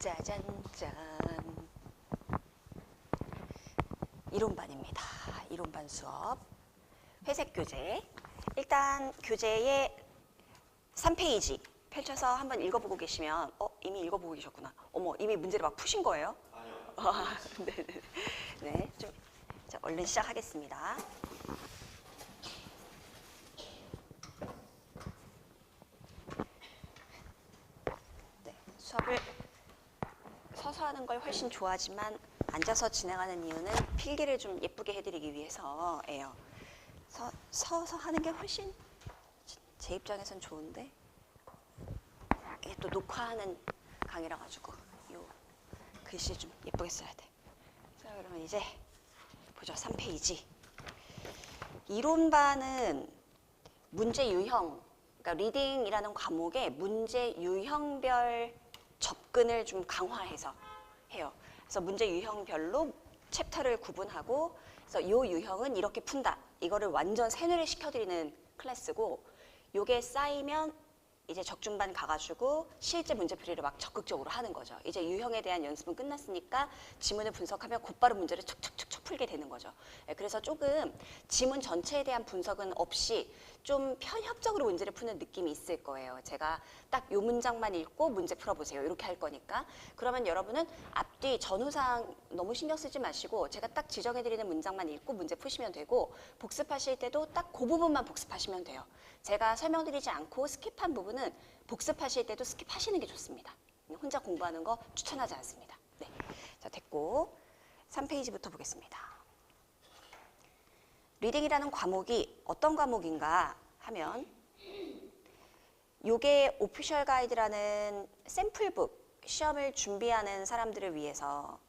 짜잔짠. 이론반입니다. 이론반 수업. 회색 교재. 일단 교재의 3페이지 펼쳐서 한번 읽어보고 계시면 이미 읽어보고 계셨구나. 어머, 이미 문제를 막 푸신 거예요? 아니요. 네네. 네, 좀 자, 얼른 시작하겠습니다. 네, 수업을 서서 하는 걸 훨씬 좋아하지만 앉아서 진행하는 이유는 필기를 좀 예쁘게 해드리기 위해서예요. 서서 하는 게 훨씬 제 입장에선 좋은데 이게 또 녹화하는 강의라 가지고 요 글씨 좀 예쁘게 써야 돼. 자, 그러면 이제 보죠. 3페이지. 이론반은 문제 유형, 그러니까 리딩이라는 과목의 문제 유형별 접근을 좀 강화해서 해요. 그래서 문제 유형별로 챕터를 구분하고, 그래서 이 유형은 이렇게 푼다. 이거를 완전 세뇌를 시켜드리는 클래스고, 요게 쌓이면 이제 적중반 가가지고 실제 문제풀이를 막 적극적으로 하는 거죠. 이제 유형에 대한 연습은 끝났으니까 지문을 분석하면 곧바로 문제를 툭툭툭툭 풀게 되는 거죠. 그래서 조금 지문 전체에 대한 분석은 없이 좀 편협적으로 문제를 푸는 느낌이 있을 거예요. 제가 딱 요 문장만 읽고 문제 풀어보세요. 이렇게 할 거니까. 그러면 여러분은 앞뒤 전후사항 너무 신경 쓰지 마시고 제가 딱 지정해드리는 문장만 읽고 문제 푸시면 되고, 복습하실 때도 딱 그 부분만 복습하시면 돼요. 제가 설명드리지 않고 스킵한 부분은 복습하실 때도 스킵하시는 게 좋습니다. 혼자 공부하는 거 추천하지 않습니다. 네, 자, 됐고 3페이지부터 보겠습니다. 리딩이라는 과목이 어떤 과목인가 하면, 요게 오피셜 가이드라는 샘플북, 시험을 준비하는 사람들을 위해서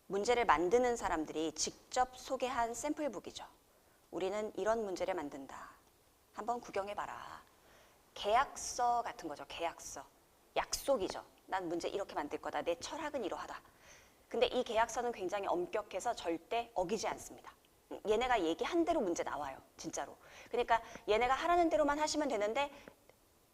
문제를 만드는 사람들이 직접 소개한 샘플북이죠. 우리는 이런 문제를 만든다. 한번 구경해봐라. 계약서 같은 거죠. 계약서. 약속이죠. 난 문제 이렇게 만들 거다. 내 철학은 이러하다. 근데 이 계약서는 굉장히 엄격해서 절대 어기지 않습니다. 얘네가 얘기한 대로 문제 나와요. 진짜로. 그러니까 얘네가 하라는 대로만 하시면 되는데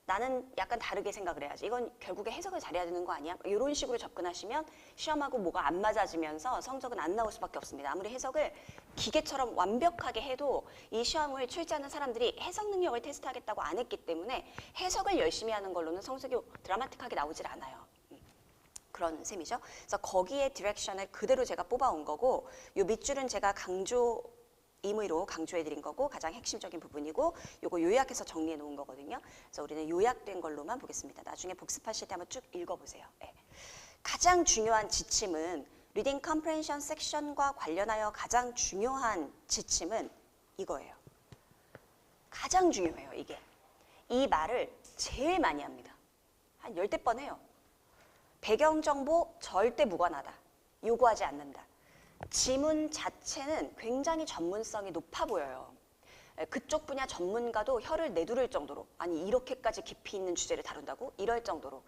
나는 약간 다르게 생각을 해야지. 이건 결국에 해석을 잘해야 되는 거 아니야? 이런 식으로 접근하시면 시험하고 뭐가 안 맞아지면서 성적은 안 나올 수밖에 없습니다. 아무리 해석을 기계처럼 완벽하게 해도 이 시험을 출제하는 사람들이 해석 능력을 테스트하겠다고 안 했기 때문에 해석을 열심히 하는 걸로는 성적이 드라마틱하게 나오질 않아요. 그런 셈이죠. 그래서 거기에 디렉션을 그대로 제가 뽑아온 거고, 요 밑줄은 제가 임의로 강조해드린 거고 가장 핵심적인 부분이고, 요거 요약해서 정리해 놓은 거거든요. 그래서 우리는 요약된 걸로만 보겠습니다. 나중에 복습하실 때 한번 쭉 읽어보세요. 네. 가장 중요한 지침은, 리딩 컴프레hen션 섹션과 관련하여 가장 중요한 지침은 이거예요. 가장 중요해요, 이게. 이 말을 제일 많이 합니다. 한 10대 번 해요. 배경정보 절대 무관하다. 요구하지 않는다. 지문 자체는 굉장히 전문성이 높아 보여요. 그쪽 분야 전문가도 혀를 내두를 정도로, 아니 이렇게까지 깊이 있는 주제를 다룬다고? 이럴 정도로.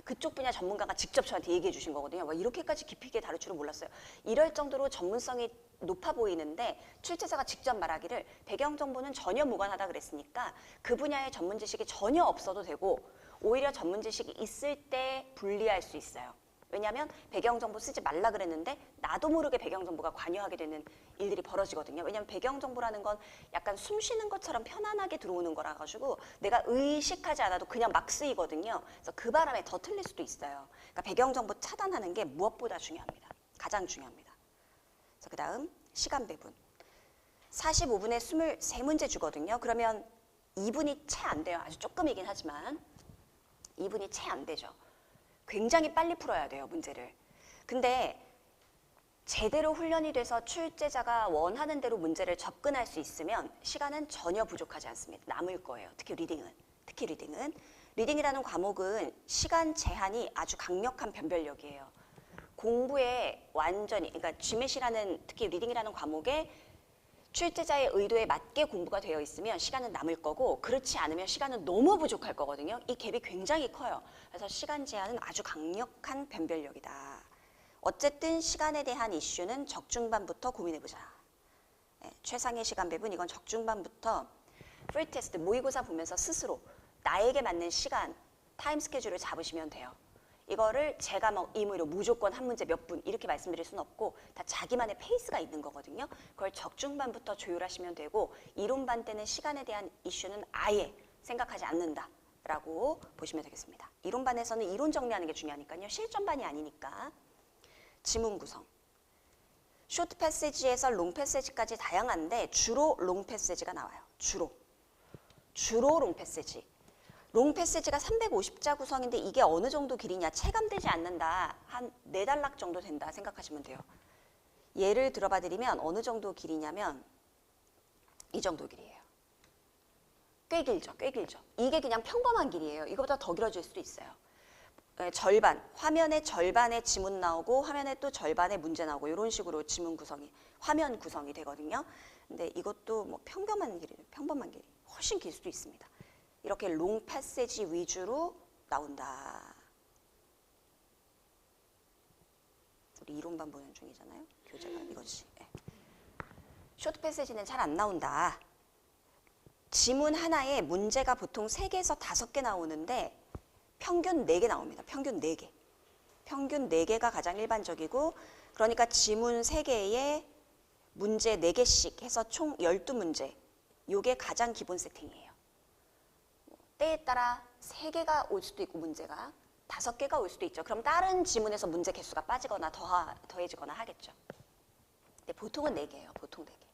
그쪽 분야 전문가가 직접 저한테 얘기해 주신 거거든요. 와, 이렇게까지 깊이 있게 다룰 줄은 몰랐어요. 이럴 정도로 전문성이 높아 보이는데 출제자가 직접 말하기를 배경정보는 전혀 무관하다 그랬으니까 그 분야의 전문 지식이 전혀 없어도 되고 오히려 전문 지식이 있을 때 불리할 수 있어요. 왜냐하면 배경정보 쓰지 말라 그랬는데 나도 모르게 배경정보가 관여하게 되는 일들이 벌어지거든요. 왜냐하면 배경정보라는 건 약간 숨 쉬는 것처럼 편안하게 들어오는 거라 가지고 내가 의식하지 않아도 그냥 막 쓰이거든요. 그래서 그 바람에 더 틀릴 수도 있어요. 그러니까 배경정보 차단하는 게 무엇보다 중요합니다. 가장 중요합니다. 그래서 그 다음 시간 배분. 45분에 23문제 주거든요. 그러면 2분이 채 안 돼요. 아주 조금이긴 하지만 2분이 채 안 되죠. 굉장히 빨리 풀어야 돼요, 문제를. 근데 제대로 훈련이 돼서 출제자가 원하는 대로 문제를 접근할 수 있으면 시간은 전혀 부족하지 않습니다. 남을 거예요. 특히 리딩은. 리딩이라는 과목은 시간 제한이 아주 강력한 변별력이에요. 공부에 완전히, 그러니까 GMAT이라는, 특히 리딩이라는 과목에 출제자의 의도에 맞게 공부가 되어 있으면 시간은 남을 거고, 그렇지 않으면 시간은 너무 부족할 거거든요. 이 갭이 굉장히 커요. 그래서 시간 제한은 아주 강력한 변별력이다. 어쨌든 시간에 대한 이슈는 적중반부터 고민해보자. 네, 최상의 시간 배분, 이건 적중반부터 프리 테스트, 모의고사 보면서 스스로 나에게 맞는 시간, 타임 스케줄을 잡으시면 돼요. 이거를 제가 뭐 임의로 무조건 한 문제 몇 분 이렇게 말씀드릴 수는 없고 다 자기만의 페이스가 있는 거거든요. 그걸 적중반부터 조율하시면 되고 이론반 때는 시간에 대한 이슈는 아예 생각하지 않는다라고 보시면 되겠습니다. 이론반에서는 이론 정리하는 게 중요하니까요. 실전반이 아니니까. 지문 구성. 쇼트 패시지에서 롱 패시지까지 다양한데 주로 롱 패시지가 나와요. 주로 롱 패시지. 롱 패시지가 350자 구성인데 이게 어느 정도 길이냐 체감되지 않는다. 한 4단락 정도 된다 생각하시면 돼요. 예를 들어봐 드리면 어느 정도 길이냐면 이 정도 길이에요. 꽤 길죠. 꽤 길죠. 이게 그냥 평범한 길이에요. 이거보다 더 길어질 수도 있어요. 절반, 화면의 절반의 지문 나오고 화면에 또 절반의 문제 나오고 이런 식으로 지문 구성이, 화면 구성이 되거든요. 근데 이것도 뭐 평범한 길이 훨씬 길 수도 있습니다. 이렇게 롱 패시지 위주로 나온다. 우리 이론반 보는 중이잖아요. 교재가 이거지. 네. 쇼트 패시지는 잘 안 나온다. 지문 하나에 문제가 보통 3개에서 5개 나오는데 평균 4개 나옵니다. 평균 4개. 평균 4개가 가장 일반적이고 그러니까 지문 3개에 문제 4개씩 해서 총 12문제. 요게 가장 기본 세팅이에요. 때에 따라 3개가 올 수도 있고 문제가 5개가 올 수도 있죠. 그럼 다른 지문에서 문제 개수가 빠지거나 더해지거나 하겠죠. 근데 보통은 4개예요. 보통 4개.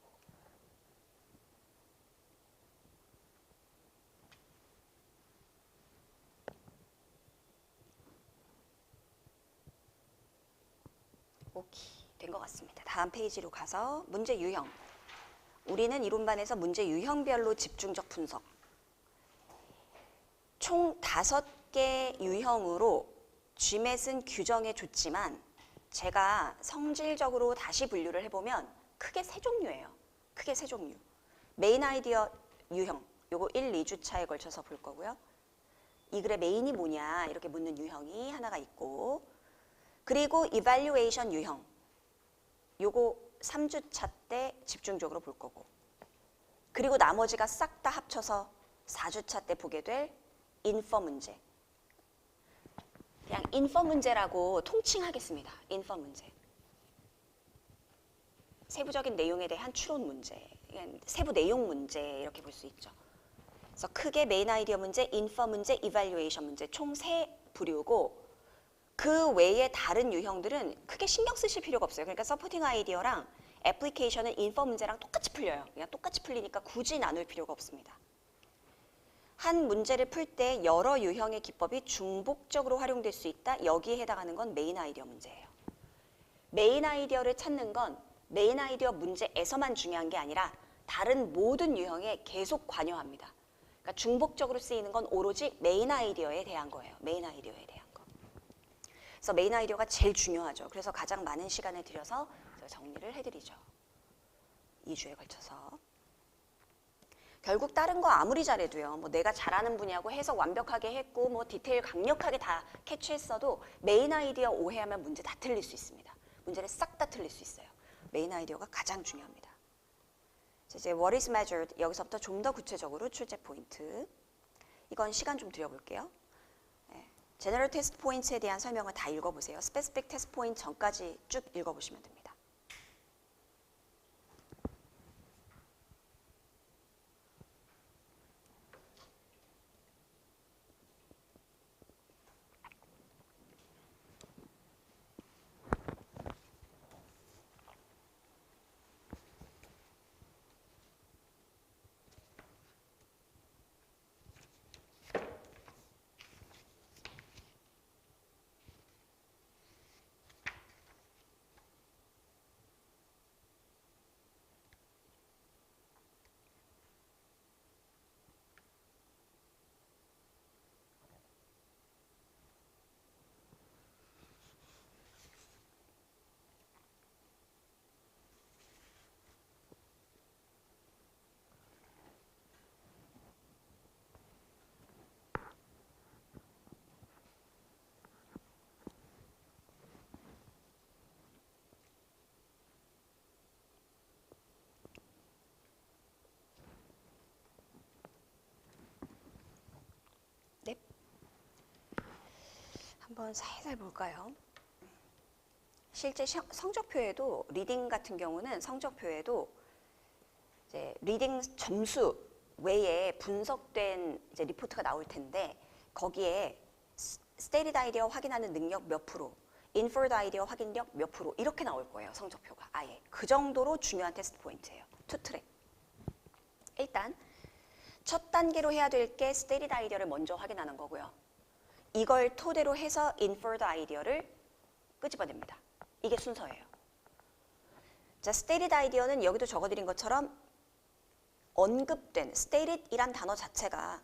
오케이. 된 것 같습니다. 다음 페이지로 가서 문제 유형. 우리는 이론반에서 문제 유형별로 집중적 분석. 총 5개 유형으로 GMAT은 규정해 줬지만 제가 성질적으로 다시 분류를 해보면 크게 3종류예요. 크게 3종류. 메인 아이디어 유형. 요거 1, 2주차에 걸쳐서 볼 거고요. 이 글의 메인이 뭐냐 이렇게 묻는 유형이 하나가 있고 그리고 이발루에이션 유형. 요거 3주차 때 집중적으로 볼 거고 그리고 나머지가 싹 다 합쳐서 4주차 때 보게 될 인퍼 문제. 그냥 인퍼 문제라고 통칭하겠습니다. 인퍼 문제. 세부적인 내용에 대한 추론 문제, 세부 내용 문제 이렇게 볼 수 있죠. 그래서 크게 메인 아이디어 문제, 인퍼 문제, 이발루에이션 문제 총 3부류고 그 외에 다른 유형들은 크게 신경 쓰실 필요가 없어요. 그러니까 서포팅 아이디어랑 애플리케이션은 인퍼 문제랑 똑같이 풀려요. 그냥 똑같이 풀리니까 굳이 나눌 필요가 없습니다. 한 문제를 풀 때 여러 유형의 기법이 중복적으로 활용될 수 있다. 여기에 해당하는 건 메인 아이디어 문제예요. 메인 아이디어를 찾는 건 메인 아이디어 문제에서만 중요한 게 아니라 다른 모든 유형에 계속 관여합니다. 그러니까 중복적으로 쓰이는 건 오로지 메인 아이디어에 대한 거예요. 메인 아이디어에 대한 거. 그래서 메인 아이디어가 제일 중요하죠. 그래서 가장 많은 시간을 들여서 정리를 해드리죠. 2주에 걸쳐서. 결국 다른 거 아무리 잘해도요. 뭐 내가 잘하는 분야고 해석 완벽하게 했고 뭐 디테일 강력하게 다 캐치했어도 메인 아이디어 오해하면 문제 다 틀릴 수 있습니다. 문제를 싹 다 틀릴 수 있어요. 메인 아이디어가 가장 중요합니다. 이제 what is measured 여기서부터 좀 더 구체적으로 출제 포인트. 이건 시간 좀 들여볼게요. 제너럴 테스트 포인트에 대한 설명을 다 읽어보세요. 스페시픽 테스트 포인트 전까지 쭉 읽어보시면 됩니다. 한번 살살 볼까요? 실제 성적표에도 리딩 같은 경우는 성적표에도 이제 리딩 점수 외에 분석된 이제 리포트가 나올 텐데 거기에 stated idea 확인하는 능력 몇 프로, inferred idea 확인력 몇 프로 이렇게 나올 거예요. 성적표가 아예 그 정도로 중요한 테스트 포인트예요. 투 트랙. 일단 첫 단계로 해야 될 게 stated idea를 먼저 확인하는 거고요. 이걸 토대로 해서 inferred idea를 끄집어냅니다. 이게 순서예요. 자, stated idea는 여기도 적어드린 것처럼 언급된 stated이란 단어 자체가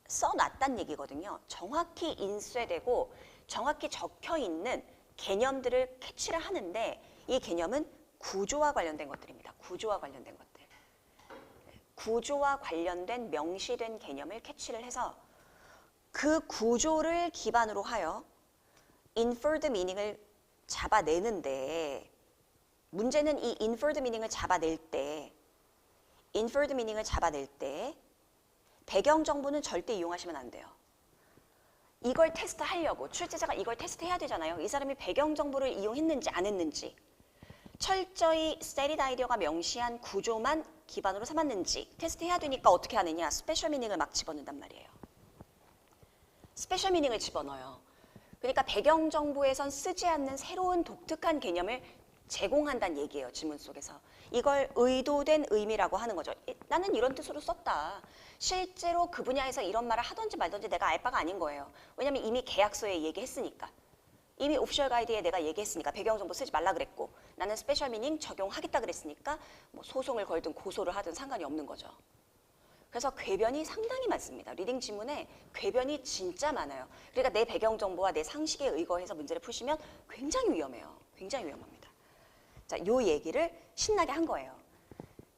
써놨단 얘기거든요. 정확히 인쇄되고 정확히 적혀있는 개념들을 캐치를 하는데 이 개념은 구조와 관련된 것들입니다. 구조와 관련된 것들. 구조와 관련된 명시된 개념을 캐치를 해서 그 구조를 기반으로 하여 inferred meaning을 잡아내는데 문제는 이 inferred meaning을 잡아낼 때 배경 정보는 절대 이용하시면 안 돼요. 이걸 테스트하려고 출제자가 이걸 테스트해야 되잖아요. 이 사람이 배경 정보를 이용했는지 안 했는지 철저히 stated idea가 명시한 구조만 기반으로 삼았는지 테스트해야 되니까 어떻게 하느냐. 스페셜 미닝을 막 집어넣는단 말이에요. 스페셜 미닝을 집어넣어요. 그러니까 배경 정보에선 쓰지 않는 새로운 독특한 개념을 제공한다는 얘기예요. 지문 속에서. 이걸 의도된 의미라고 하는 거죠. 나는 이런 뜻으로 썼다. 실제로 그 분야에서 이런 말을 하던지 말던지 내가 알 바가 아닌 거예요. 왜냐면 이미 계약서에 얘기했으니까. 이미 오피셜 가이드에 내가 얘기했으니까 배경 정보 쓰지 말라 그랬고 나는 스페셜 미닝 적용하겠다 그랬으니까 뭐 소송을 걸든 고소를 하든 상관이 없는 거죠. 그래서 궤변이 상당히 많습니다. 리딩 지문에 궤변이 진짜 많아요. 그러니까 내 배경 정보와 내 상식에 의거해서 문제를 푸시면 굉장히 위험해요. 굉장히 위험합니다. 자, 요 얘기를 신나게 한 거예요.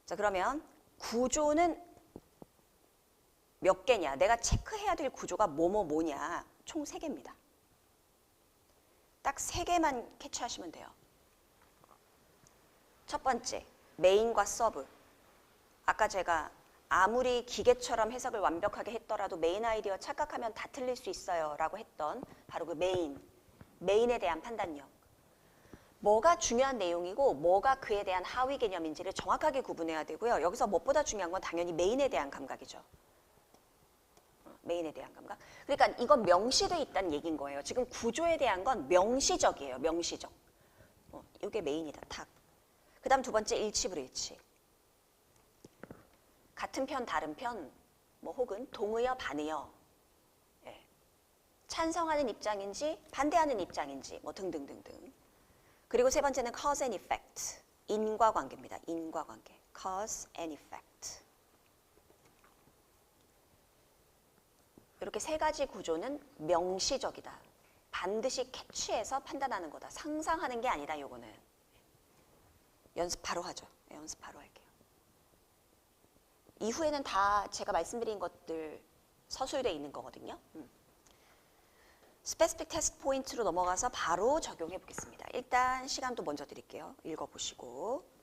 자, 그러면 구조는 몇 개냐? 내가 체크해야 될 구조가 뭐냐? 총 3개입니다. 딱 3개만 캐치하시면 돼요. 첫 번째, 메인과 서브. 아까 제가 아무리 기계처럼 해석을 완벽하게 했더라도 메인 아이디어 착각하면 다 틀릴 수 있어요 라고 했던 바로 그 메인에 대한 판단력. 뭐가 중요한 내용이고 뭐가 그에 대한 하위 개념인지를 정확하게 구분해야 되고요. 여기서 무엇보다 중요한 건 당연히 메인에 대한 감각이죠. 메인에 대한 감각. 그러니까 이건 명시되어 있다는 얘기인 거예요. 지금 구조에 대한 건 명시적이에요. 명시적. 이게 메인이다. 탁. 그 다음 두 번째 일치불일치. 같은 편 다른 편 뭐 혹은 동의어 반의어. 예. 찬성하는 입장인지 반대하는 입장인지 뭐 등등등등. 그리고 세 번째는 cause and effect. 인과관계입니다. 인과관계. cause and effect. 이렇게 3가지 구조는 명시적이다. 반드시 캐치해서 판단하는 거다. 상상하는 게 아니다. 요거는. 연습 바로 하죠. 연습 바로 할게요. 이후에는 다 제가 말씀드린 것들 서술되어 있는 거거든요. 스페시픽 테스트 포인트로 넘어가서 바로 적용해 보겠습니다. 일단 시간도 먼저 드릴게요. 읽어보시고.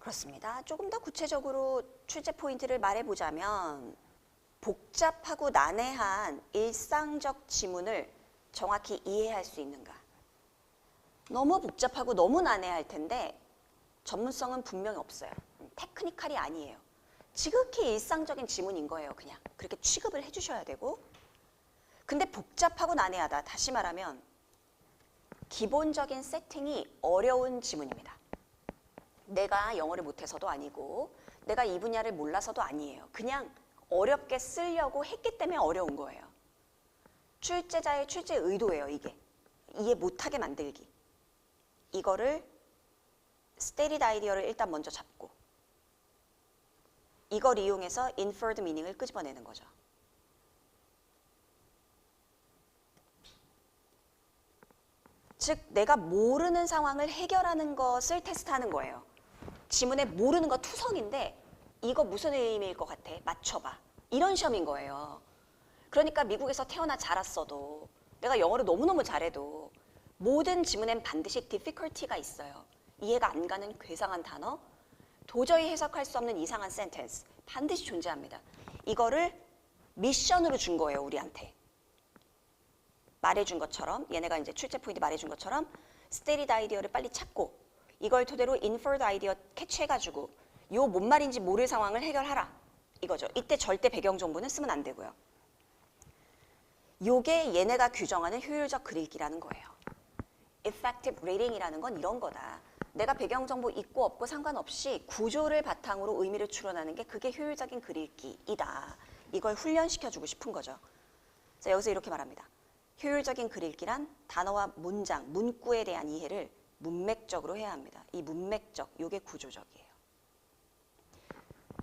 그렇습니다. 조금 더 구체적으로 출제 포인트를 말해보자면 복잡하고 난해한 일상적 지문을 정확히 이해할 수 있는가. 너무 복잡하고 너무 난해할 텐데 전문성은 분명히 없어요. 테크니컬이 아니에요. 지극히 일상적인 지문인 거예요. 그냥 그렇게 취급을 해주셔야 되고. 근데 복잡하고 난해하다. 다시 말하면 기본적인 세팅이 어려운 지문입니다. 내가 영어를 못해서도 아니고 내가 이 분야를 몰라서도 아니에요. 그냥 어렵게 쓰려고 했기 때문에 어려운 거예요. 출제자의 출제 의도예요. 이게. 이해 못하게 만들기. 이거를 stated idea를 일단 먼저 잡고 이걸 이용해서 inferred meaning을 끄집어내는 거죠. 즉 내가 모르는 상황을 해결하는 것을 테스트하는 거예요. 지문에 모르는 거 투성인데 이거 무슨 의미일 것 같아? 맞춰봐. 이런 시험인 거예요. 그러니까 미국에서 태어나 자랐어도 내가 영어를 너무너무 잘해도 모든 지문엔 반드시 difficulty가 있어요. 이해가 안 가는 괴상한 단어, 도저히 해석할 수 없는 이상한 센텐스 반드시 존재합니다. 이거를 미션으로 준 거예요, 우리한테. 말해준 것처럼, 얘네가 이제 출제 포인트 말해준 것처럼 stated idea를 빨리 찾고 이걸 토대로 inferred idea 캐치해가지고 요 뭔 말인지 모를 상황을 해결하라. 이거죠. 이때 절대 배경 정보는 쓰면 안 되고요. 요게 얘네가 규정하는 효율적 글 읽기라는 거예요. effective reading이라는 건 이런 거다. 내가 배경 정보 있고 없고 상관없이 구조를 바탕으로 의미를 추론하는 게 그게 효율적인 글 읽기이다. 이걸 훈련시켜주고 싶은 거죠. 자, 여기서 이렇게 말합니다. 효율적인 글 읽기란 단어와 문장, 문구에 대한 이해를 문맥적으로 해야 합니다. 이 문맥적, 요게 구조적이에요.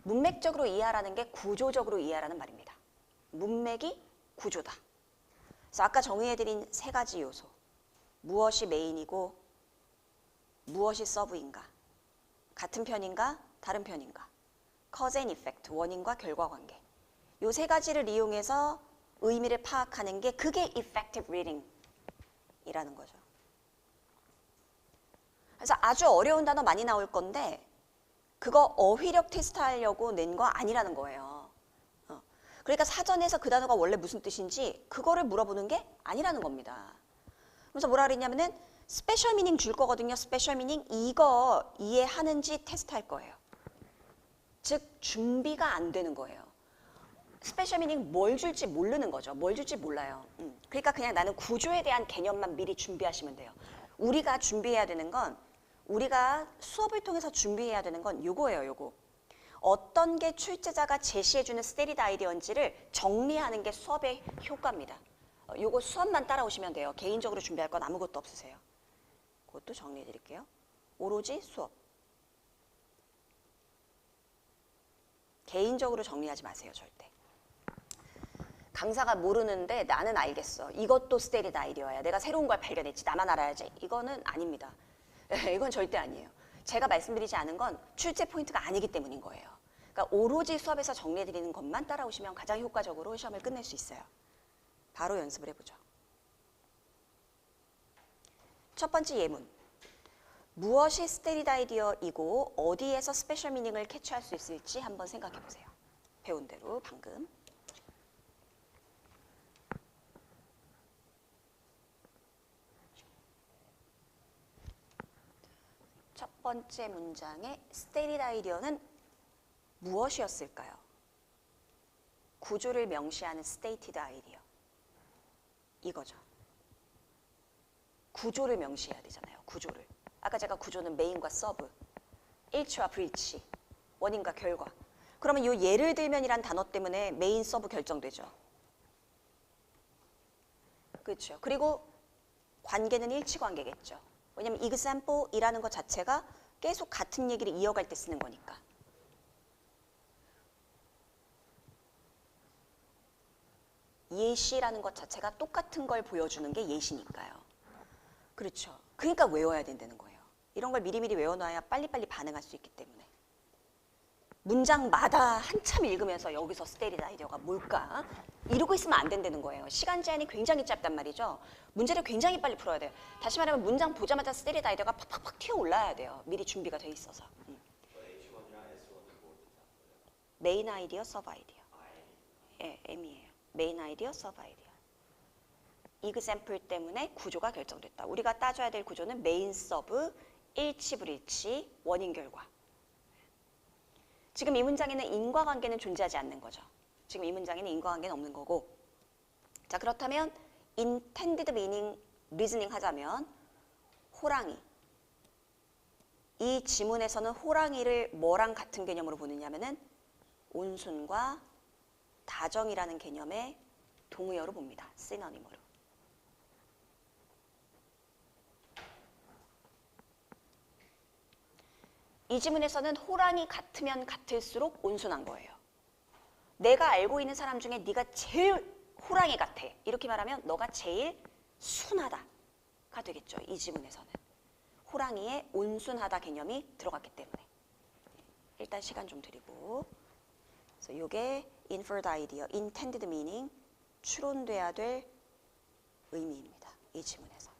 문맥적으로 이해하라는 게 구조적으로 이해하라는 말입니다. 문맥이 구조다. 그래서 아까 정의해드린 세 가지 요소. 무엇이 메인이고 무엇이 서브인가? 같은 편인가? 다른 편인가? cause and effect, 원인과 결과 관계. 요 세 가지를 이용해서 의미를 파악하는 게 그게 effective reading이라는 거죠. 그래서 아주 어려운 단어 많이 나올 건데 그거 어휘력 테스트 하려고 낸 거 아니라는 거예요. 그러니까 사전에서 그 단어가 원래 무슨 뜻인지 그거를 물어보는 게 아니라는 겁니다. 그래서 뭐라 그랬냐면은 스페셜 미닝 줄 거거든요. 스페셜 미닝 이거 이해하는지 테스트할 거예요. 즉 준비가 안 되는 거예요. 스페셜 미닝 뭘 줄지 모르는 거죠. 뭘 줄지 몰라요. 그러니까 그냥 나는 구조에 대한 개념만 미리 준비하시면 돼요. 우리가 준비해야 되는 건 우리가 수업을 통해서 준비해야 되는 건 요거예요. 요거. 어떤 게 출제자가 제시해주는 스테리드 아이디어인지를 정리하는 게 수업의 효과입니다. 요거 수업만 따라오시면 돼요. 개인적으로 준비할 건 아무것도 없으세요. 그것도 정리해 드릴게요. 오로지 수업. 개인적으로 정리하지 마세요. 절대. 강사가 모르는데 나는 알겠어. 이것도 스테리드 아이디어야. 내가 새로운 걸 발견했지. 나만 알아야지. 이거는 아닙니다. 이건 절대 아니에요. 제가 말씀드리지 않은 건 출제 포인트가 아니기 때문인 거예요. 그러니까 오로지 수업에서 정리해 드리는 것만 따라오시면 가장 효과적으로 시험을 끝낼 수 있어요. 바로 연습을 해보죠. 첫 번째 예문. 무엇이 스테리드 아이디어이고 어디에서 스페셜 미닝을 캐치할 수 있을지 한번 생각해 보세요. 배운 대로 방금. 첫 번째 문장의 스테리드 아이디어는 무엇이었을까요? 구조를 명시하는 스테이티드 아이디어. 이거죠. 구조를 명시해야 되잖아요. 구조를. 아까 제가 구조는 메인과 서브, 일치와 불일치, 원인과 결과. 그러면 이 예를 들면이란 단어 때문에 메인, 서브 결정되죠. 그렇죠. 그리고 관계는 일치 관계겠죠. 왜냐하면 example이라는 것 자체가 계속 같은 얘기를 이어갈 때 쓰는 거니까. 예시라는 것 자체가 똑같은 걸 보여주는 게 예시니까요. 그렇죠. 그러니까 외워야 된다는 거예요. 이런 걸 미리미리 외워놔야 빨리빨리 반응할 수 있기 때문에. 문장마다 한참 읽으면서 여기서 스테리드 아이디어가 뭘까? 이러고 있으면 안 된다는 거예요. 시간 제한이 굉장히 짧단 말이죠. 문제를 굉장히 빨리 풀어야 돼요. 다시 말하면 문장 보자마자 스테리드 아이디어가 팍팍팍 튀어올라야 돼요. 미리 준비가 돼 있어서. 메인 아이디어, 서브 아이디어. 예, M이에요. 메인 아이디어, 서브 아이디어. example 때문에 구조가 결정됐다. 우리가 따져야 될 구조는 메인, 서브, 일치, 불일치, 원인, 결과. 지금 이 문장에는 인과관계는 존재하지 않는 거죠. 지금 이 문장에는 인과관계는 없는 거고. 자, 그렇다면 intended meaning reasoning 하자면 호랑이. 이 지문에서는 호랑이를 뭐랑 같은 개념으로 보느냐면은 온순과 다정이라는 개념의 동의어로 봅니다. 시노님으로. 이 지문에서는 호랑이 같으면 같을수록 온순한 거예요. 내가 알고 있는 사람 중에 네가 제일 호랑이 같아. 이렇게 말하면 너가 제일 순하다가 되겠죠. 이 지문에서는. 호랑이의 온순하다 개념이 들어갔기 때문에. 일단 시간 좀 드리고. 그래서 요게 inferred idea, intended meaning, 추론돼야 될 의미입니다. 이 지문에서.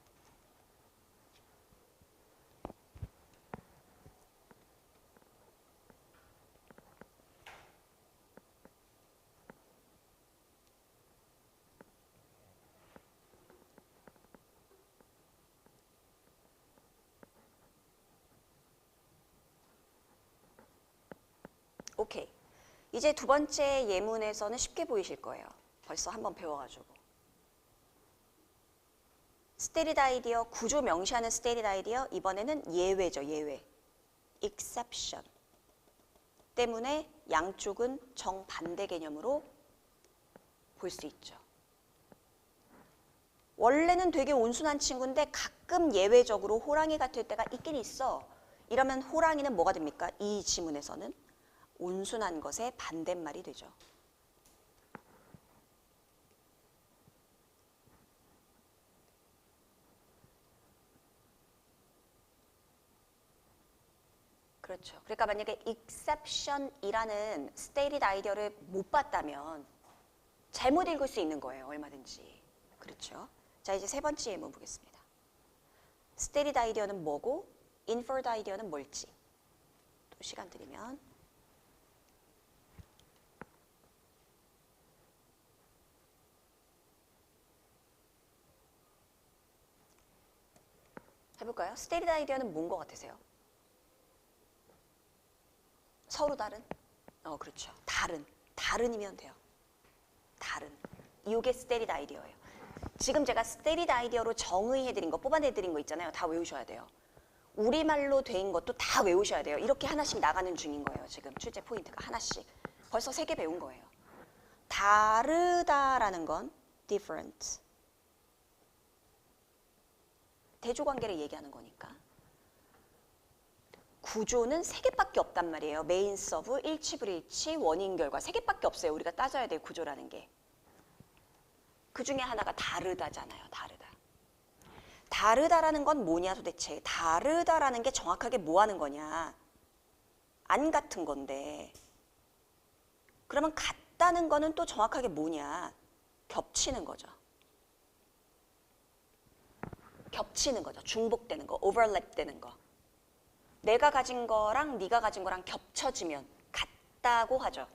오케이. 이제 두 번째 예문에서는 쉽게 보이실 거예요. 벌써 한번 배워가지고. stated idea, 구조 명시하는 stated idea, 이번에는 예외죠, 예외. exception. 때문에 양쪽은 정반대 개념으로 볼 수 있죠. 원래는 되게 온순한 친구인데 가끔 예외적으로 호랑이 같을 때가 있긴 있어. 이러면 호랑이는 뭐가 됩니까? 이 지문에서는 온순한 것의 반대말이 되죠. 그렇죠. 그러니까 만약에 exception이라는 stated idea를 못 봤다면 잘못 읽을 수 있는 거예요. 얼마든지. 그렇죠. 자, 이제 세 번째 예문 보겠습니다. stated idea는 뭐고 inferred idea는 뭘지. 또 시간 드리면. 해볼까요? stated idea는 뭔 것 같으세요? 서로 다른? 그렇죠. 다른이면 돼요. 다른. 이게 stated idea예요. 지금 제가 stated idea로 정의해드린 거, 뽑아내드린 거 있잖아요. 다 외우셔야 돼요. 우리말로 된 것도 다 외우셔야 돼요. 이렇게 하나씩 나가는 중인 거예요. 지금 출제 포인트가 하나씩. 벌써 3개 배운 거예요. 다르다라는 건 different. 대조관계를 얘기하는 거니까. 구조는 3개밖에 없단 말이에요. 메인 서브, 일치 불일치, 원인 결과 3개밖에 없어요. 우리가 따져야 될 구조라는 게. 그 중에 하나가 다르다잖아요. 다르다. 다르다라는 건 뭐냐 도대체. 다르다라는 게 정확하게 뭐 하는 거냐. 안 같은 건데. 그러면 같다는 거는 또 정확하게 뭐냐. 겹치는 거죠. 겹치는 거죠. 중복되는 거, 오버랩 되는 거. 내가 가진 거랑 네가 가진 거랑 겹쳐지면 같다고 하죠.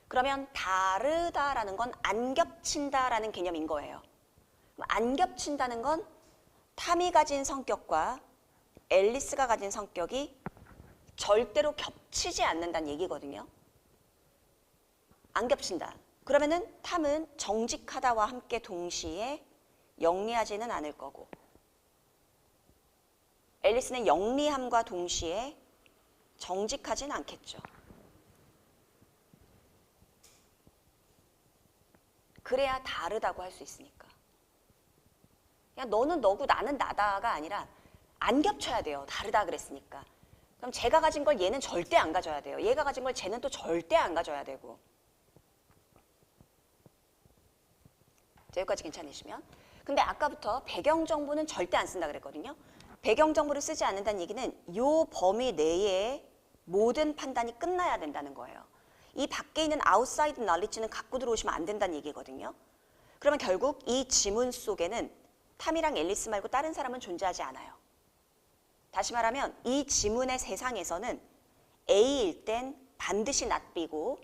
그러면 다르다라는 건 안 겹친다라는 개념인 거예요. 안 겹친다는 건 탐이 가진 성격과 앨리스가 가진 성격이 절대로 겹치지 않는다는 얘기거든요. 안 겹친다. 그러면은 탐은 정직하다와 함께 동시에 영리하지는 않을 거고 앨리스는 영리함과 동시에 정직하진 않겠죠. 그래야 다르다고 할 수 있으니까. 그냥 너는 너고 나는 나다가 아니라 안 겹쳐야 돼요. 다르다 그랬으니까. 그럼 제가 가진 걸 얘는 절대 안 가져야 돼요. 얘가 가진 걸 쟤는 또 절대 안 가져야 되고. 여기까지 괜찮으시면. 근데 아까부터 배경 정보는 절대 안 쓴다 그랬거든요. 배경 정보를 쓰지 않는다는 얘기는 이 범위 내에 모든 판단이 끝나야 된다는 거예요. 이 밖에 있는 outside knowledge는 갖고 들어오시면 안 된다는 얘기거든요. 그러면 결국 이 지문 속에는 탐이랑 앨리스 말고 다른 사람은 존재하지 않아요. 다시 말하면 이 지문의 세상에서는 A일 땐 반드시 not B고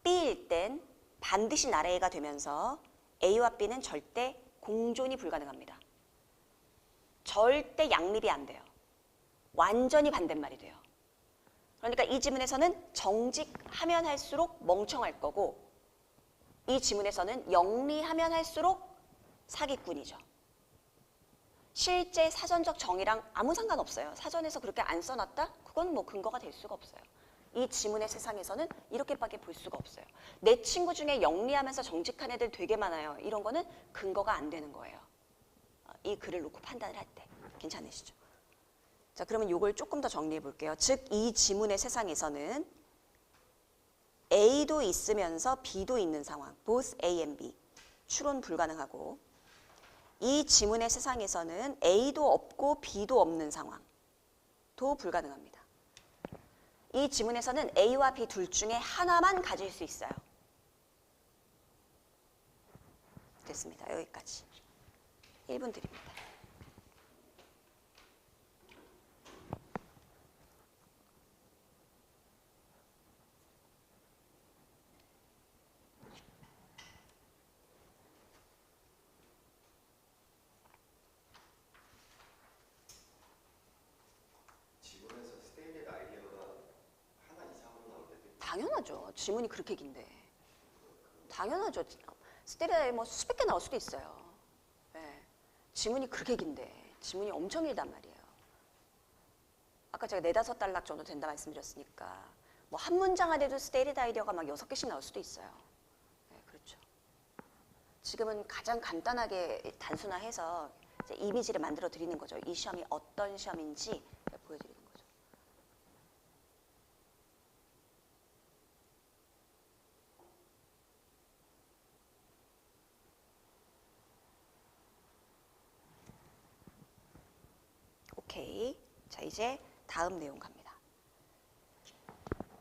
B일 땐 반드시 not A가 되면서 A와 B는 절대 공존이 불가능합니다. 절대 양립이 안 돼요. 완전히 반대말이 돼요. 그러니까 이 지문에서는 정직하면 할수록 멍청할 거고 이 지문에서는 영리하면 할수록 사기꾼이죠. 실제 사전적 정의랑 아무 상관없어요. 사전에서 그렇게 안 써놨다? 그건 뭐 근거가 될 수가 없어요. 이 지문의 세상에서는 이렇게밖에 볼 수가 없어요. 내 친구 중에 영리하면서 정직한 애들 되게 많아요. 이런 거는 근거가 안 되는 거예요. 이 글을 놓고 판단을 할 때. 괜찮으시죠? 자, 그러면 이걸 조금 더 정리해 볼게요. 즉, 이 지문의 세상에서는 A도 있으면서 B도 있는 상황, both A and B, 추론 불가능하고 이 지문의 세상에서는 A도 없고 B도 없는 상황도 불가능합니다. 이 지문에서는 A와 B 둘 중에 하나만 가질 수 있어요. 됐습니다. 여기까지. 1분 드립니다. 당연하죠. 지문이 그렇게 긴데. 당연하죠. 스테레오에 뭐 수백 개 나올 수도 있어요. 네. 지문이 그렇게 긴데. 지문이 엄청 길단 말이에요. 아까 제가 4-5단락 정도 된다 말씀드렸으니까 뭐 한 문장 안에도 스테이리드 아이디어가 막 6개씩 나올 수도 있어요. 네, 그렇죠. 지금은 가장 간단하게 단순화해서 이제 이미지를 만들어 드리는 거죠. 이 시험이 어떤 시험인지 보여드리는 거죠. 오케이. 자, 이제 다음 내용 갑니다.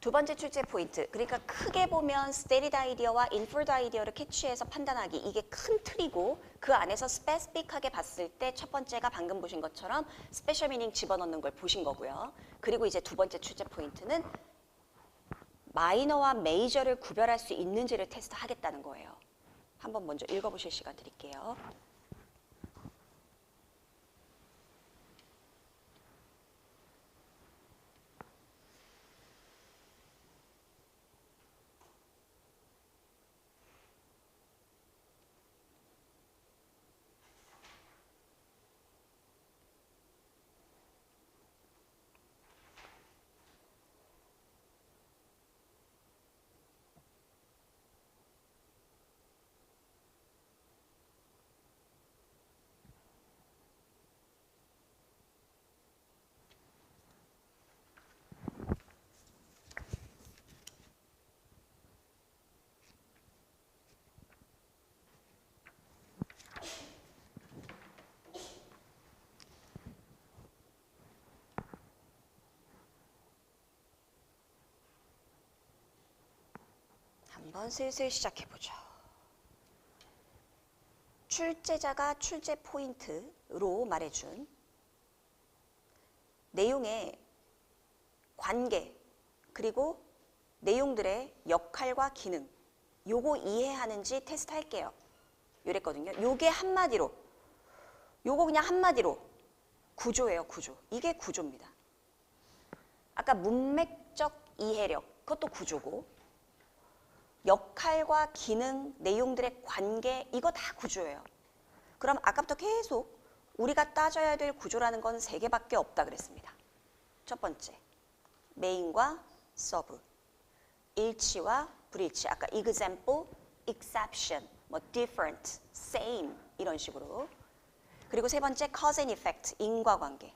두 번째 출제 포인트. 그러니까 크게 보면 스테리드 아이디어와 인퍼드 아이디어를 캐치해서 판단하기. 이게 큰 틀이고 그 안에서 스페시픽하게 봤을 때 첫 번째가 방금 보신 것처럼 스페셜 미닝 집어넣는 걸 보신 거고요. 그리고 이제 두 번째 출제 포인트는 마이너와 메이저를 구별할 수 있는지를 테스트하겠다는 거예요. 한번 먼저 읽어보실 시간 드릴게요. 한번 슬슬 시작해보죠. 출제자가 출제 포인트로 말해준 내용의 관계 그리고 내용들의 역할과 기능 요거 이해하는지 테스트할게요. 이랬거든요. 요게 한마디로 요거 그냥 한마디로 구조예요. 구조. 이게 구조입니다. 아까 문맥적 이해력 그것도 구조고 역할과 기능, 내용들의 관계 이거 다 구조예요. 그럼 아까부터 계속 우리가 따져야 될 구조라는 건 3개밖에 없다 그랬습니다. 첫 번째, 메인과 서브, 일치와 불일치. 아까 example, exception, 뭐 different, same 이런 식으로. 그리고 세 번째, cause and effect, 인과관계.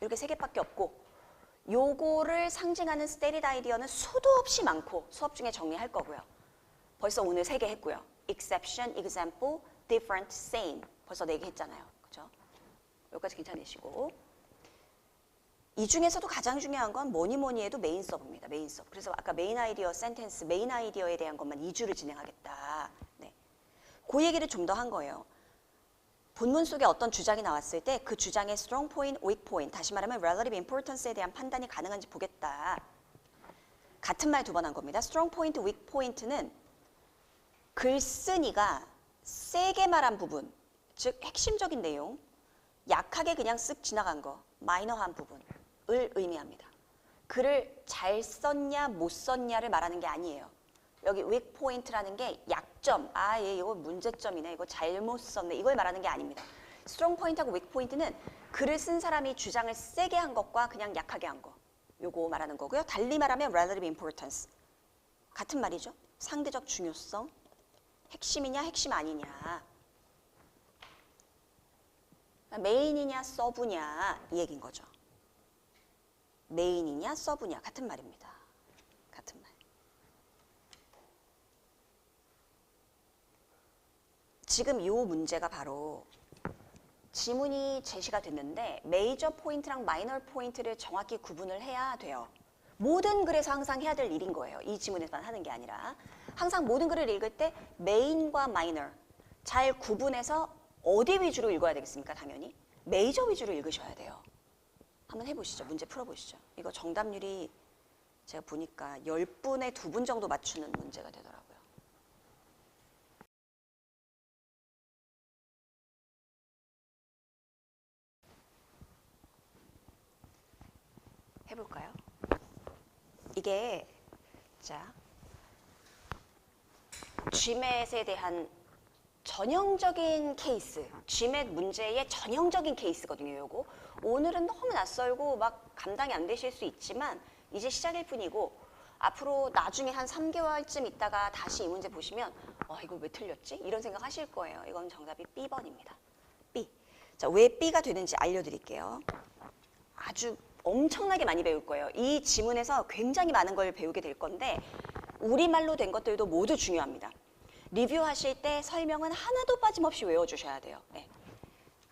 이렇게 3개밖에 없고 요거를 상징하는 스테리드 아이디어는 수도 없이 많고 수업 중에 정리할 거고요. 벌써 오늘 3개 했고요. exception, example, different, same. 벌써 4개 했잖아요. 그죠? 여기까지 괜찮으시고. 이 중에서도 가장 중요한 건 뭐니 해도 메인 서브입니다. 메인 서브. 그래서 아까 메인 아이디어 센텐스, 메인 아이디어에 대한 것만 2주를 진행하겠다. 네. 그 얘기를 좀 더 한 거예요. 본문 속에 어떤 주장이 나왔을 때 그 주장의 strong point, weak point, 다시 말하면 relative importance에 대한 판단이 가능한지 보겠다. 같은 말 2번 한 겁니다. strong point, weak point는 글쓴이가 세게 말한 부분, 즉 핵심적인 내용, 약하게 그냥 쓱 지나간 거, 마이너한 부분을 의미합니다. 글을 잘 썼냐 못 썼냐를 말하는 게 아니에요. 여기 weak point라는 게 약점, 얘 이거 문제점이네, 이거 잘못 썼네, 이걸 말하는 게 아닙니다. strong point하고 weak point는 글을 쓴 사람이 주장을 세게 한 것과 그냥 약하게 한 거, 요거 말하는 거고요. 달리 말하면 relative importance, 같은 말이죠. 상대적 중요성, 핵심이냐 핵심 아니냐, 메인이냐 서브냐 이 얘기인 거죠. 메인이냐 서브냐 같은 말입니다. 같은 말. 지금 이 문제가 바로 지문이 제시가 됐는데 메이저 포인트랑 마이너 포인트를 정확히 구분을 해야 돼요. 모든 글에서 항상 해야 될 일인 거예요. 이 지문에만 하는 게 아니라 항상 모든 글을 읽을 때 메인과 마이너 잘 구분해서 어디 위주로 읽어야 되겠습니까? 당연히 메이저 위주로 읽으셔야 돼요. 한번 해보시죠. 문제 풀어보시죠. 이거 정답률이 제가 보니까 10분에 2분 정도 맞추는 문제가 되더라고요. 해볼까요? 이게 자 GMAT에 대한 전형적인 케이스, GMAT 문제의 전형적인 케이스거든요. 요거 오늘은 너무 낯설고 막 감당이 안 되실 수 있지만 이제 시작일 뿐이고 앞으로 나중에 한 3개월쯤 있다가 다시 이 문제 보시면 이거 왜 틀렸지? 이런 생각 하실 거예요. 이건 정답이 B번입니다. B. 자, 왜 B가 되는지 알려드릴게요. 아주 엄청나게 많이 배울 거예요. 이 지문에서 굉장히 많은 걸 배우게 될 건데 우리말로 된 것들도 모두 중요합니다. 리뷰하실 때 설명은 하나도 빠짐없이 외워주셔야 돼요. 네.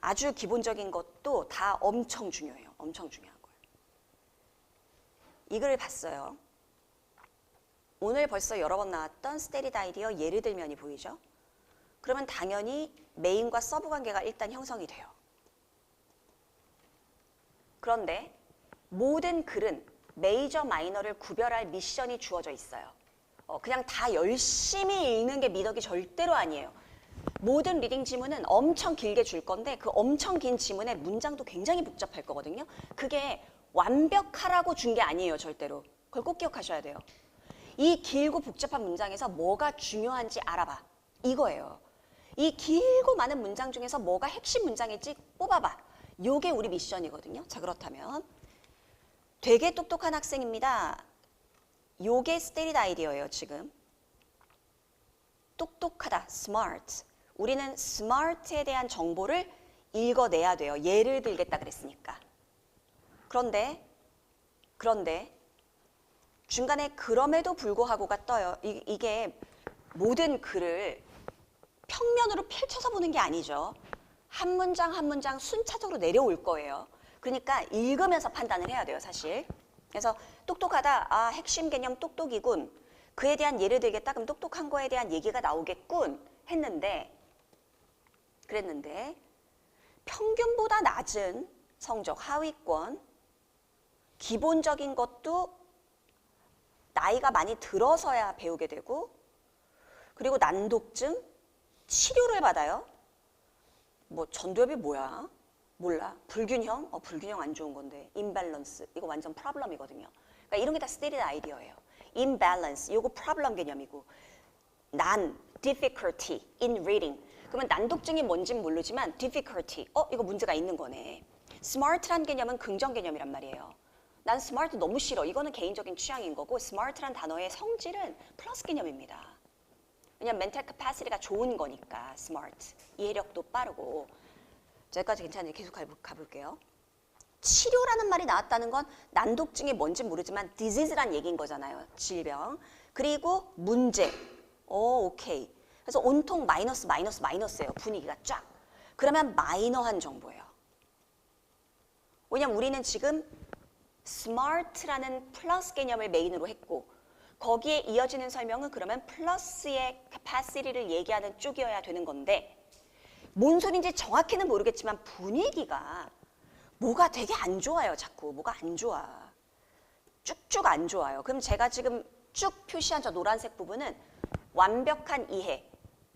아주 기본적인 것도 다 엄청 중요해요. 엄청 중요한 거예요. 이 글을 봤어요. 오늘 벌써 여러 번 나왔던 스테리드 아이디어 예를 들면이 보이죠? 그러면 당연히 메인과 서브 관계가 일단 형성이 돼요. 그런데 모든 글은 메이저 마이너를 구별할 미션이 주어져 있어요. 그냥 다 열심히 읽는 게 미덕이 절대로 아니에요. 모든 리딩 지문은 엄청 길게 줄 건데 그 엄청 긴 지문의 문장도 굉장히 복잡할 거거든요. 그게 완벽하라고 준 게 아니에요. 절대로. 그걸 꼭 기억하셔야 돼요. 이 길고 복잡한 문장에서 뭐가 중요한지 알아봐. 이거예요. 이 길고 많은 문장 중에서 뭐가 핵심 문장일지 뽑아봐. 요게 우리 미션이거든요. 자, 그렇다면 되게 똑똑한 학생입니다. 요게 스테리드 아이디어예요. 지금 똑똑하다, smart. 우리는 smart에 대한 정보를 읽어내야 돼요. 예를 들겠다 그랬으니까. 그런데 중간에 그럼에도 불구하고가 떠요. 이게 모든 글을 평면으로 펼쳐서 보는 게 아니죠. 한 문장 한 문장 순차적으로 내려올 거예요. 그러니까 읽으면서 판단을 해야 돼요, 사실. 그래서 똑똑하다, 핵심 개념 똑똑이군. 그에 대한 예를 들겠다, 그럼 똑똑한 거에 대한 얘기가 나오겠군 그랬는데 평균보다 낮은 성적, 하위권, 기본적인 것도 나이가 많이 들어서야 배우게 되고 그리고 난독증, 치료를 받아요. 뭐 전두엽이 뭐야? 몰라. 불균형? 불균형 안 좋은 건데. imbalance. 이거 완전 프로블럼이거든요. 그러니까 이런 게 다 스테리드 아이디어예요. imbalance. 이거 프로블럼 개념이고. difficulty in reading. 그러면 난독증이 뭔지는 모르지만 difficulty. 이거 문제가 있는 거네. smart란 개념은 긍정 개념이란 말이에요. 난 smart 너무 싫어. 이거는 개인적인 취향인 거고 smart란 단어의 성질은 플러스 개념입니다. 왜냐면 mental capacity가 좋은 거니까 smart. 이해력도 빠르고. 여기까지 괜찮아요. 계속 가볼게요. 치료라는 말이 나왔다는 건 난독증이 뭔지 모르지만 disease란 얘기인 거잖아요. 질병. 그리고 문제. 오케이. 그래서 온통 마이너스예요. 분위기가 쫙. 그러면 마이너한 정보예요. 왜냐면 우리는 지금 smart라는 플러스 개념을 메인으로 했고 거기에 이어지는 설명은 그러면 플러스의 capacity를 얘기하는 쪽이어야 되는 건데 뭔 소린지 정확히는 모르겠지만 분위기가 뭐가 되게 안 좋아요. 자꾸 뭐가 안 좋아. 쭉쭉 안 좋아요. 그럼 제가 지금 쭉 표시한 저 노란색 부분은 완벽한 이해,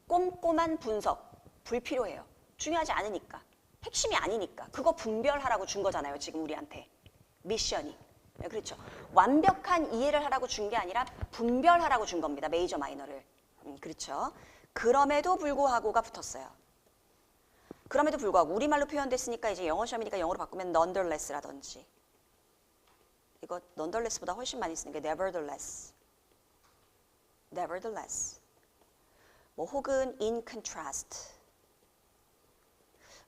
꼼꼼한 분석, 불필요해요. 중요하지 않으니까. 핵심이 아니니까. 그거 분별하라고 준 거잖아요. 지금 우리한테. 미션이. 네, 그렇죠. 완벽한 이해를 하라고 준 게 아니라 분별하라고 준 겁니다. 메이저 마이너를. 그렇죠. 그럼에도 불구하고가 붙었어요. 그럼에도 불구하고 우리말로 표현됐으니까 이제 영어 시험이니까 영어로 바꾸면 nonetheless라든지 이거 nonetheless보다 훨씬 많이 쓰는 게 nevertheless 뭐 혹은 in contrast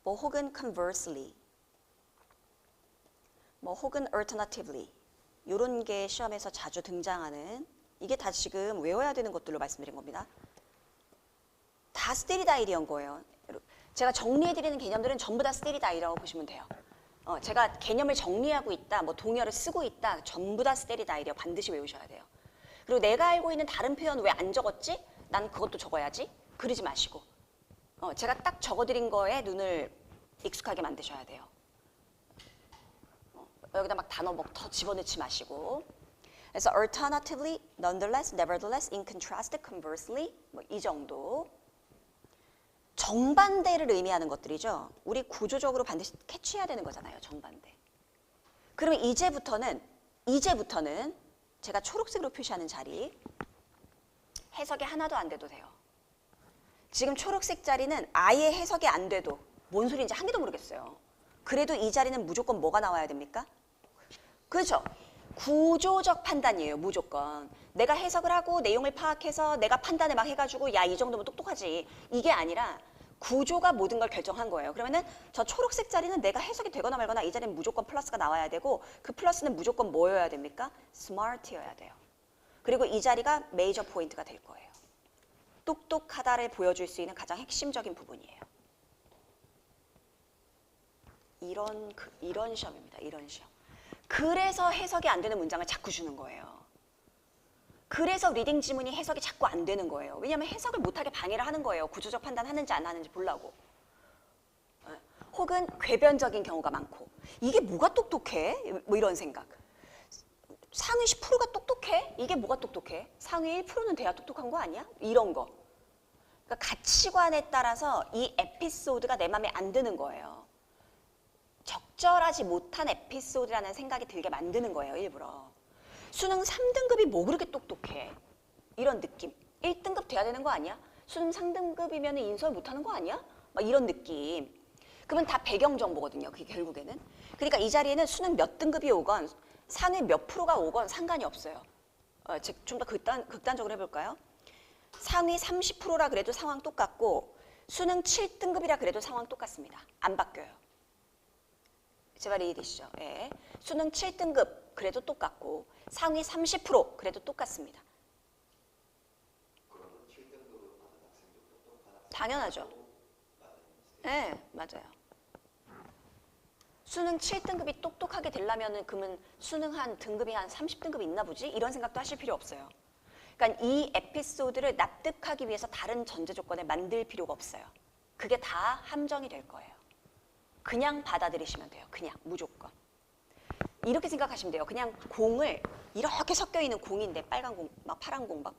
뭐 혹은 conversely 뭐 혹은 alternatively 이런 게 시험에서 자주 등장하는 이게 다 지금 외워야 되는 것들로 말씀드린 겁니다. 다 스테리드 아이디어인 거예요. 제가 정리해드리는 개념들은 전부 다 스테리다이라고 보시면 돼요. 제가 개념을 정리하고 있다, 뭐 동의어를 쓰고 있다, 전부 다 스테리다이래요. 반드시 외우셔야 돼요. 그리고 내가 알고 있는 다른 표현 왜 안 적었지? 난 그것도 적어야지. 그러지 마시고. 제가 딱 적어드린 거에 눈을 익숙하게 만드셔야 돼요. 여기다 막 단어 뭐 더 집어넣지 마시고. 그래서 alternatively, nonetheless, nevertheless, in contrast, conversely 뭐 이 정도. 정반대를 의미하는 것들이죠. 우리 구조적으로 반드시 캐치해야 되는 거잖아요. 정반대. 그러면 이제부터는 제가 초록색으로 표시하는 자리 해석이 하나도 안 돼도 돼요. 지금 초록색 자리는 아예 해석이 안 돼도 뭔 소리인지 한 개도 모르겠어요. 그래도 이 자리는 무조건 뭐가 나와야 됩니까? 그렇죠. 구조적 판단이에요. 무조건. 내가 해석을 하고 내용을 파악해서 내가 판단을 막 해가지고 야, 이 정도면 똑똑하지. 이게 아니라 구조가 모든 걸 결정한 거예요. 그러면은 저 초록색 자리는 내가 해석이 되거나 말거나 이 자리는 무조건 플러스가 나와야 되고 그 플러스는 무조건 뭐여야 됩니까? smart여야 돼요. 그리고 이 자리가 메이저 포인트가 될 거예요. 똑똑하다를 보여줄 수 있는 가장 핵심적인 부분이에요. 이런 시험입니다. 이런 시험. 그래서 해석이 안 되는 문장을 자꾸 주는 거예요. 그래서 리딩 지문이 해석이 자꾸 안 되는 거예요. 왜냐하면 해석을 못하게 방해를 하는 거예요. 구조적 판단하는지 안 하는지 보려고. 혹은 궤변적인 경우가 많고. 이게 뭐가 똑똑해? 뭐 이런 생각. 상위 10%가 똑똑해? 이게 뭐가 똑똑해? 상위 1%는 돼야 똑똑한 거 아니야? 이런 거. 그러니까 가치관에 따라서 이 에피소드가 내 맘에 안 드는 거예요. 적절하지 못한 에피소드라는 생각이 들게 만드는 거예요. 일부러. 수능 3등급이 뭐 그렇게 똑똑해? 이런 느낌. 1등급 돼야 되는 거 아니야? 수능 3등급이면 인설 못하는 거 아니야? 막 이런 느낌. 그러면 다 배경 정보거든요. 그게 결국에는. 그러니까 이 자리에는 수능 몇 등급이 오건 상위 몇 프로가 오건 상관이 없어요. 좀 더 극단적으로 해볼까요? 상위 30%라 그래도 상황 똑같고 수능 7등급이라 그래도 상황 똑같습니다. 안 바뀌어요. 제 말이 이해되시죠? 예. 수능 7등급 그래도 똑같고 상위 30% 그래도 똑같습니다. 그러면 7등급을 받은 학생들도 똑똑한 학생 당연하죠. 네, 맞아요. 수능 7등급이 똑똑하게 되려면 그러면 수능 한 등급이 한 30등급이 있나 보지? 이런 생각도 하실 필요 없어요. 그러니까 이 에피소드를 납득하기 위해서 다른 전제 조건을 만들 필요가 없어요. 그게 다 함정이 될 거예요. 그냥 받아들이시면 돼요. 그냥 무조건. 이렇게 생각하시면 돼요. 그냥 공을 이렇게 섞여 있는 공인데 빨간 공, 막 파란 공, 막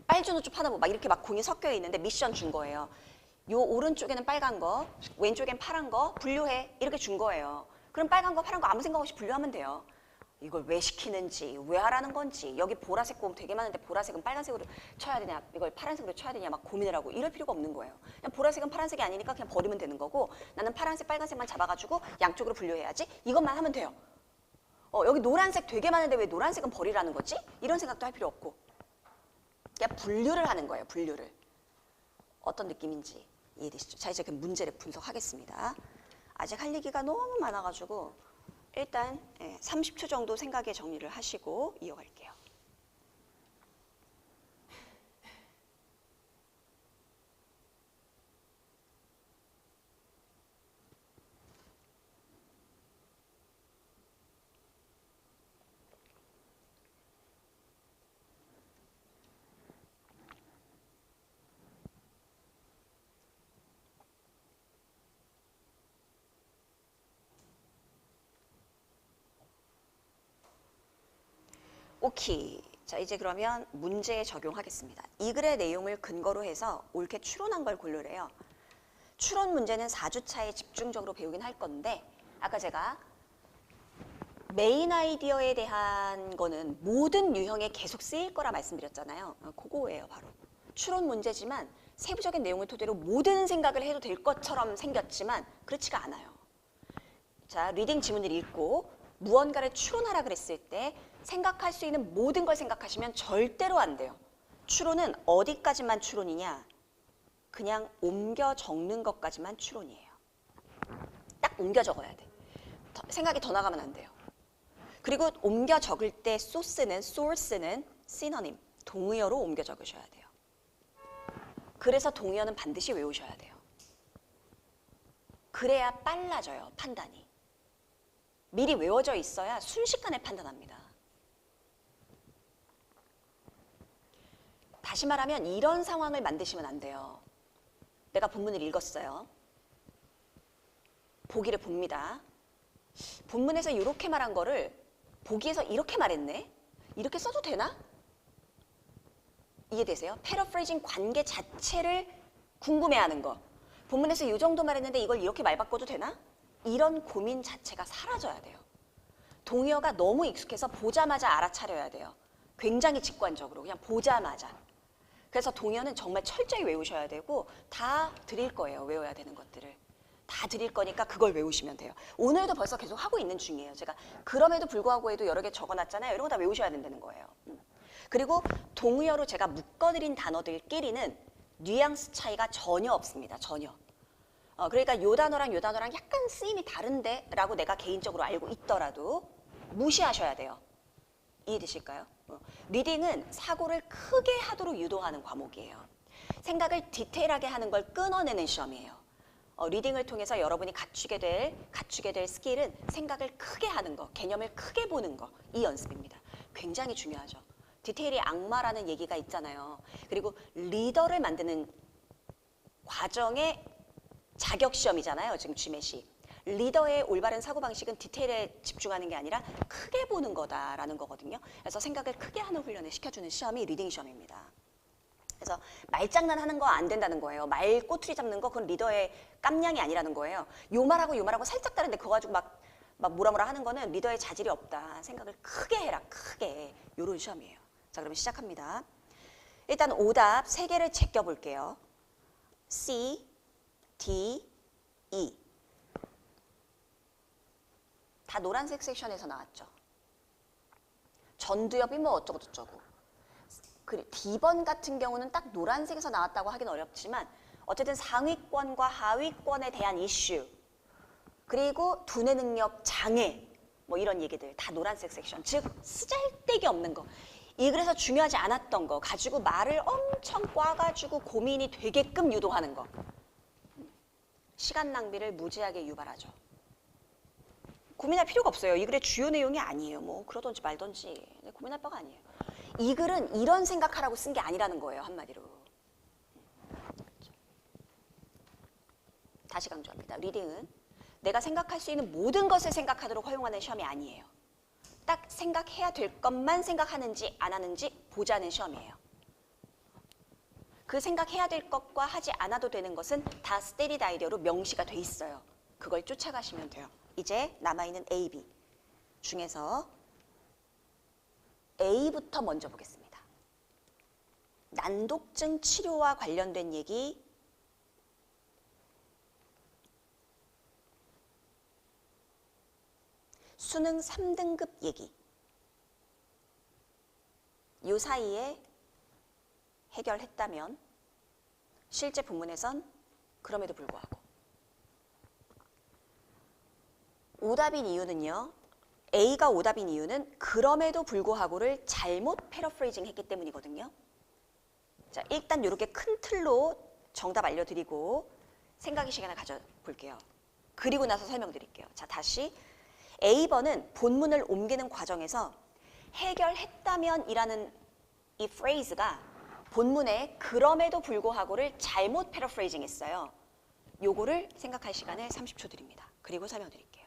빨주노초 파나보 막 이렇게 막 공이 섞여 있는데 미션 준 거예요. 요 오른쪽에는 빨간 거, 왼쪽엔 파란 거 분류해 이렇게 준 거예요. 그럼 빨간 거, 파란 거 아무 생각 없이 분류하면 돼요. 이걸 왜 시키는지, 왜 하라는 건지, 여기 보라색 공 되게 많은데 보라색은 빨간색으로 쳐야 되냐, 이걸 파란색으로 쳐야 되냐 막 고민을 하고 이럴 필요가 없는 거예요. 그냥 보라색은 파란색이 아니니까 그냥 버리면 되는 거고 나는 파란색, 빨간색만 잡아가지고 양쪽으로 분류해야지 이것만 하면 돼요. 여기 노란색 되게 많은데 왜 노란색은 버리라는 거지? 이런 생각도 할 필요 없고 그냥 분류를 하는 거예요. 분류를. 어떤 느낌인지 이해되시죠? 자, 이제 그 문제를 분석하겠습니다. 아직 할 얘기가 너무 많아가지고 일단 30초 정도 생각에 정리를 하시고 이어갈게요. 오케이. 자, 이제 그러면 문제에 적용하겠습니다. 이 글의 내용을 근거로 해서 옳게 추론한 걸 고르래요. 추론 문제는 4주차에 집중적으로 배우긴 할 건데 아까 제가 메인 아이디어에 대한 거는 모든 유형에 계속 쓰일 거라 말씀드렸잖아요. 그거예요, 바로. 추론 문제지만 세부적인 내용을 토대로 모든 생각을 해도 될 것처럼 생겼지만 그렇지가 않아요. 자, 리딩 지문을 읽고 무언가를 추론하라 그랬을 때 생각할 수 있는 모든 걸 생각하시면 절대로 안 돼요. 추론은 어디까지만 추론이냐? 그냥 옮겨 적는 것까지만 추론이에요. 딱 옮겨 적어야 돼. 생각이 더 나가면 안 돼요. 그리고 옮겨 적을 때 source는 시노님, 동의어로 옮겨 적으셔야 돼요. 그래서 동의어는 반드시 외우셔야 돼요. 그래야 빨라져요, 판단이. 미리 외워져 있어야 순식간에 판단합니다. 다시 말하면 이런 상황을 만드시면 안 돼요. 내가 본문을 읽었어요. 보기를 봅니다. 본문에서 이렇게 말한 거를 보기에서 이렇게 말했네? 이렇게 써도 되나? 이해되세요? 패러프레이징 관계 자체를 궁금해하는 거. 본문에서 이 정도 말했는데 이걸 이렇게 말 바꿔도 되나? 이런 고민 자체가 사라져야 돼요. 동의어가 너무 익숙해서 보자마자 알아차려야 돼요. 굉장히 직관적으로 그냥 보자마자. 그래서 동의어는 정말 철저히 외우셔야 되고 다 드릴 거예요. 외워야 되는 것들을. 다 드릴 거니까 그걸 외우시면 돼요. 오늘도 벌써 계속 하고 있는 중이에요. 제가 그럼에도 불구하고 해도 여러 개 적어놨잖아요. 이런 거 다 외우셔야 된다는 거예요. 그리고 동의어로 제가 묶어드린 단어들끼리는 뉘앙스 차이가 전혀 없습니다. 전혀. 그러니까 요 단어랑 요 단어랑 약간 쓰임이 다른데 라고 내가 개인적으로 알고 있더라도 무시하셔야 돼요. 이해되실까요? 리딩은 사고를 크게 하도록 유도하는 과목이에요. 생각을 디테일하게 하는 걸 끊어내는 시험이에요. 리딩을 통해서 여러분이 갖추게 될 스킬은 생각을 크게 하는 거, 개념을 크게 보는 거, 이 연습입니다. 굉장히 중요하죠. 디테일이 악마라는 얘기가 있잖아요. 그리고 리더를 만드는 과정의 자격시험이잖아요. 지금 GMAT. 리더의 올바른 사고방식은 디테일에 집중하는 게 아니라 크게 보는 거다라는 거거든요. 그래서 생각을 크게 하는 훈련을 시켜주는 시험이 리딩 시험입니다. 그래서 말장난하는 거 안 된다는 거예요. 말 꼬투리 잡는 거 그건 리더의 깜냥이 아니라는 거예요. 요 말하고 살짝 다른데 그거 가지고 막 뭐라 하는 거는 리더의 자질이 없다. 생각을 크게 해라. 크게. 요런 시험이에요. 자, 그럼 시작합니다. 일단 오답 3개를 제껴볼게요. C, D, E. 다 노란색 섹션에서 나왔죠. 전두엽이 뭐 어쩌고저쩌고. D번 같은 경우는 딱 노란색에서 나왔다고 하긴 어렵지만 어쨌든 상위권과 하위권에 대한 이슈 그리고 두뇌 능력 장애 뭐 이런 얘기들 다 노란색 섹션. 즉 쓰잘데기 없는 거. 이 그래서 중요하지 않았던 거 가지고 말을 엄청 꽈가지고 고민이 되게끔 유도하는 거. 시간 낭비를 무지하게 유발하죠. 고민할 필요가 없어요. 이 글의 주요 내용이 아니에요. 뭐 그러던지 말던지 고민할 바가 아니에요. 이 글은 이런 생각하라고 쓴 게 아니라는 거예요. 한마디로. 다시 강조합니다. 리딩은 내가 생각할 수 있는 모든 것을 생각하도록 허용하는 시험이 아니에요. 딱 생각해야 될 것만 생각하는지 안 하는지 보자는 시험이에요. 그 생각해야 될 것과 하지 않아도 되는 것은 다 스테리드 아이디어로 명시가 돼 있어요. 그걸 쫓아가시면 돼요. 이제 남아있는 A, B 중에서 A부터 먼저 보겠습니다. 난독증 치료와 관련된 얘기 수능 3등급 얘기 요 사이에 해결했다면 실제 본문에선 그럼에도 불구하고 오답인 이유는요. A가 오답인 이유는 그럼에도 불구하고를 잘못 패러프레이징 했기 때문이거든요. 자, 일단 이렇게 큰 틀로 정답 알려드리고 생각의 시간을 가져볼게요. 그리고 나서 설명드릴게요. 자, 다시 A번은 본문을 옮기는 과정에서 해결했다면 이라는 이 프레이즈가 본문에 그럼에도 불구하고를 잘못 패러프레이징 했어요. 요거를 생각할 시간을 30초 드립니다. 그리고 설명드릴게요.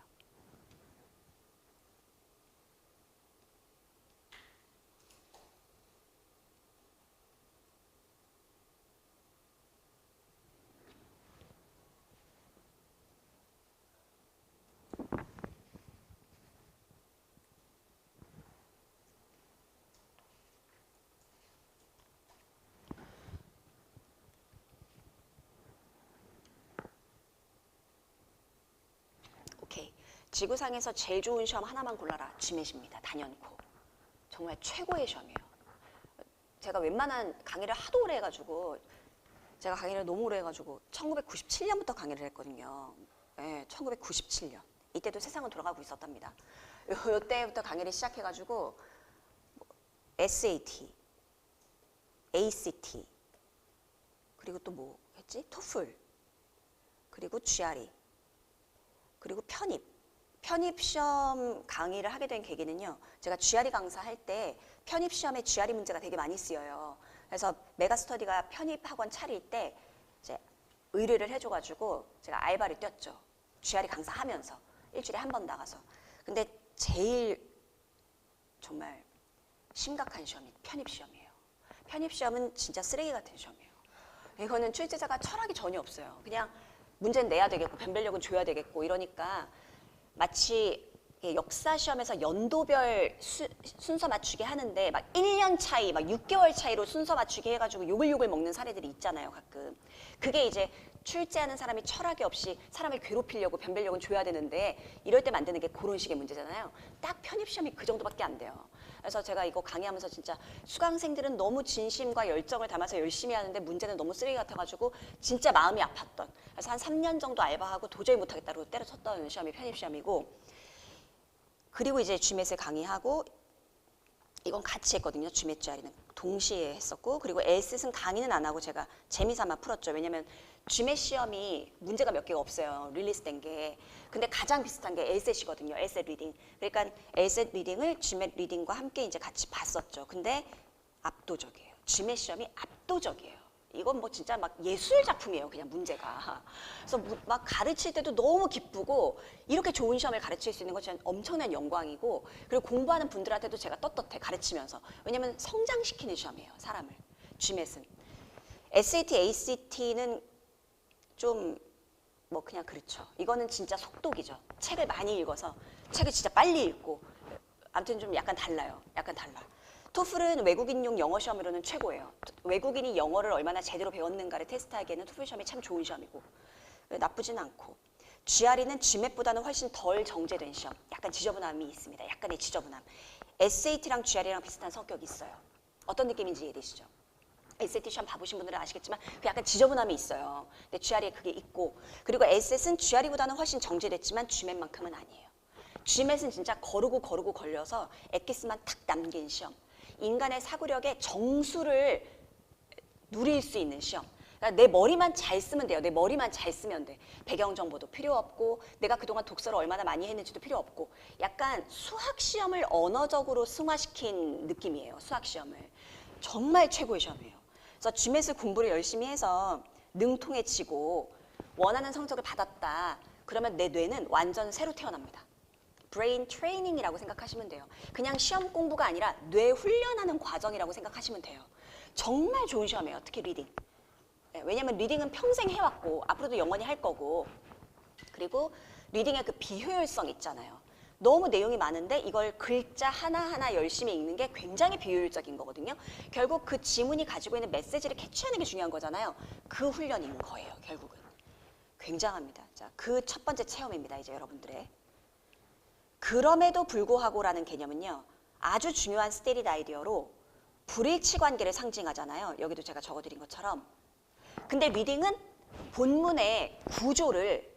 지구상에서 제일 좋은 시험 하나만 골라라. GMAT입니다. 단연코. 정말 최고의 시험이에요. 제가 웬만한 강의를 하도 오래 해가지고 제가 강의를 너무 오래 해가지고 1997년부터 강의를 했거든요. 네, 1997년. 이때도 세상은 돌아가고 있었답니다. 이때부터 강의를 시작해가지고 SAT, ACT 그리고 또 뭐 했지? 토플 그리고 GRE 그리고 편입 시험 강의를 하게 된 계기는요. 제가 GRE 강사할 때 편입 시험에 GRE 문제가 되게 많이 쓰여요. 그래서 메가스터디가 편입 학원 차릴 때 이제 의뢰를 해줘가지고 제가 알바를 뛰었죠. GRE 강사하면서 일주일에 한 번 나가서. 근데 제일 정말 심각한 시험이 편입 시험이에요. 편입 시험은 진짜 쓰레기 같은 시험이에요. 이거는 출제자가 철학이 전혀 없어요. 그냥 문제는 내야 되겠고 변별력은 줘야 되겠고 이러니까 마치 역사 시험에서 연도별 순서 맞추기 하는데 막 1년 차이, 막 6개월 차이로 순서 맞추기 해가지고 욕을 먹는 사례들이 있잖아요, 가끔. 그게 이제 출제하는 사람이 철학이 없이 사람을 괴롭히려고 변별력은 줘야 되는데 이럴 때 만드는 게 그런 식의 문제잖아요. 딱 편입시험이 그 정도밖에 안 돼요. 그래서 제가 이거 강의하면서 진짜 수강생들은 너무 진심과 열정을 담아서 열심히 하는데 문제는 너무 쓰레기 같아가지고 진짜 마음이 아팠던. 그래서 한 3년 정도 알바하고 도저히 못하겠다고 때려쳤던 시험이 편입시험이고, 그리고 이제 GMAT을 강의하고 이건 같이 했거든요. GMAT GRE는 동시에 했었고, 그리고 LSAT은 강의는 안 하고 제가 재미삼아 풀었죠. 왜냐면 GMAT 시험이 문제가 몇 개가 없어요. 릴리스된 게. 근데 가장 비슷한 게 LSAT이거든요. LSAT 리딩. 그러니까 LSAT 리딩을 GMAT 리딩과 함께 이제 같이 봤었죠. 근데 압도적이에요. GMAT 시험이 압도적이에요. 이건 뭐 진짜 막 예술 작품이에요, 그냥 문제가. 그래서 막 가르칠 때도 너무 기쁘고, 이렇게 좋은 시험을 가르칠 수 있는 것이 엄청난 영광이고, 그리고 공부하는 분들한테도 제가 떳떳해, 가르치면서. 왜냐면 성장시키는 시험이에요, 사람을. GMAT은. SAT, ACT는 좀 뭐 그냥 그렇죠. 이거는 진짜 속독이죠. 책을 많이 읽어서, 책을 진짜 빨리 읽고, 아무튼 좀 약간 달라요. 약간 달라. 토플은 외국인용 영어 시험으로는 최고예요. 외국인이 영어를 얼마나 제대로 배웠는가를 테스트하기에는 토플 시험이 참 좋은 시험이고, 나쁘진 않고. GRE는 GMAT보다는 훨씬 덜 정제된 시험. 약간 지저분함이 있습니다. 약간의 지저분함. SAT랑 GRE랑 비슷한 성격이 있어요. 어떤 느낌인지 이해되시죠? SAT 시험 봐보신 분들은 아시겠지만 그 약간 지저분함이 있어요. 근데 GRE에 그게 있고, 그리고 SAT은 GRE보다는 훨씬 정제됐지만 GMAT만큼은 아니에요. GMAT은 진짜 거르고 걸려서 엑기스만 탁 남긴 시험. 인간의 사고력의 정수를 누릴 수 있는 시험. 그러니까 내 머리만 잘 쓰면 돼요. 내 머리만 잘 쓰면 돼. 배경 정보도 필요 없고, 내가 그동안 독서를 얼마나 많이 했는지도 필요 없고, 약간 수학 시험을 언어적으로 승화시킨 느낌이에요. 수학 시험을. 정말 최고의 시험이에요. 그래서 GMAT 공부를 열심히 해서 능통해지고 원하는 성적을 받았다. 그러면 내 뇌는 완전 새로 태어납니다. 브레인 트레이닝이라고 생각하시면 돼요. 그냥 시험 공부가 아니라 뇌 훈련하는 과정이라고 생각하시면 돼요. 정말 좋은 시험이에요. 특히 리딩. 왜냐면 리딩은 평생 해왔고 앞으로도 영원히 할 거고, 그리고 리딩의 그 비효율성 있잖아요. 너무 내용이 많은데 이걸 글자 하나하나 열심히 읽는 게 굉장히 비효율적인 거거든요. 결국 그 지문이 가지고 있는 메시지를 캐치하는 게 중요한 거잖아요. 그 훈련인 거예요, 결국은. 굉장합니다. 자, 그 첫 번째 체험입니다, 이제 여러분들의. 그럼에도 불구하고라는 개념은요, 아주 중요한 스테릿 아이디어로 불일치 관계를 상징하잖아요. 여기도 제가 적어드린 것처럼. 근데 리딩은 본문의 구조를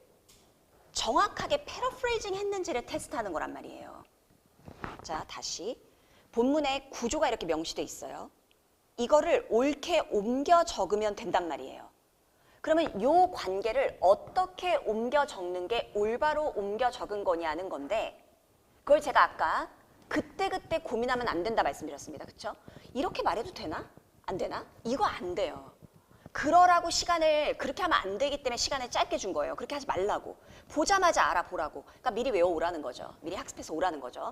정확하게 패러프레이징 했는지를 테스트하는 거란 말이에요. 자, 다시. 본문의 구조가 이렇게 명시돼 있어요. 이거를 옳게 옮겨 적으면 된단 말이에요. 그러면 이 관계를 어떻게 옮겨 적는 게 올바로 옮겨 적은 거냐는 건데, 그걸 제가 아까 그때그때 고민하면 안 된다 말씀드렸습니다. 그렇죠? 이렇게 말해도 되나? 안 되나? 이거 안 돼요. 그러라고 시간을, 그렇게 하면 안 되기 때문에 시간을 짧게 준 거예요. 그렇게 하지 말라고. 보자마자 알아보라고. 그러니까 미리 외워오라는 거죠. 미리 학습해서 오라는 거죠.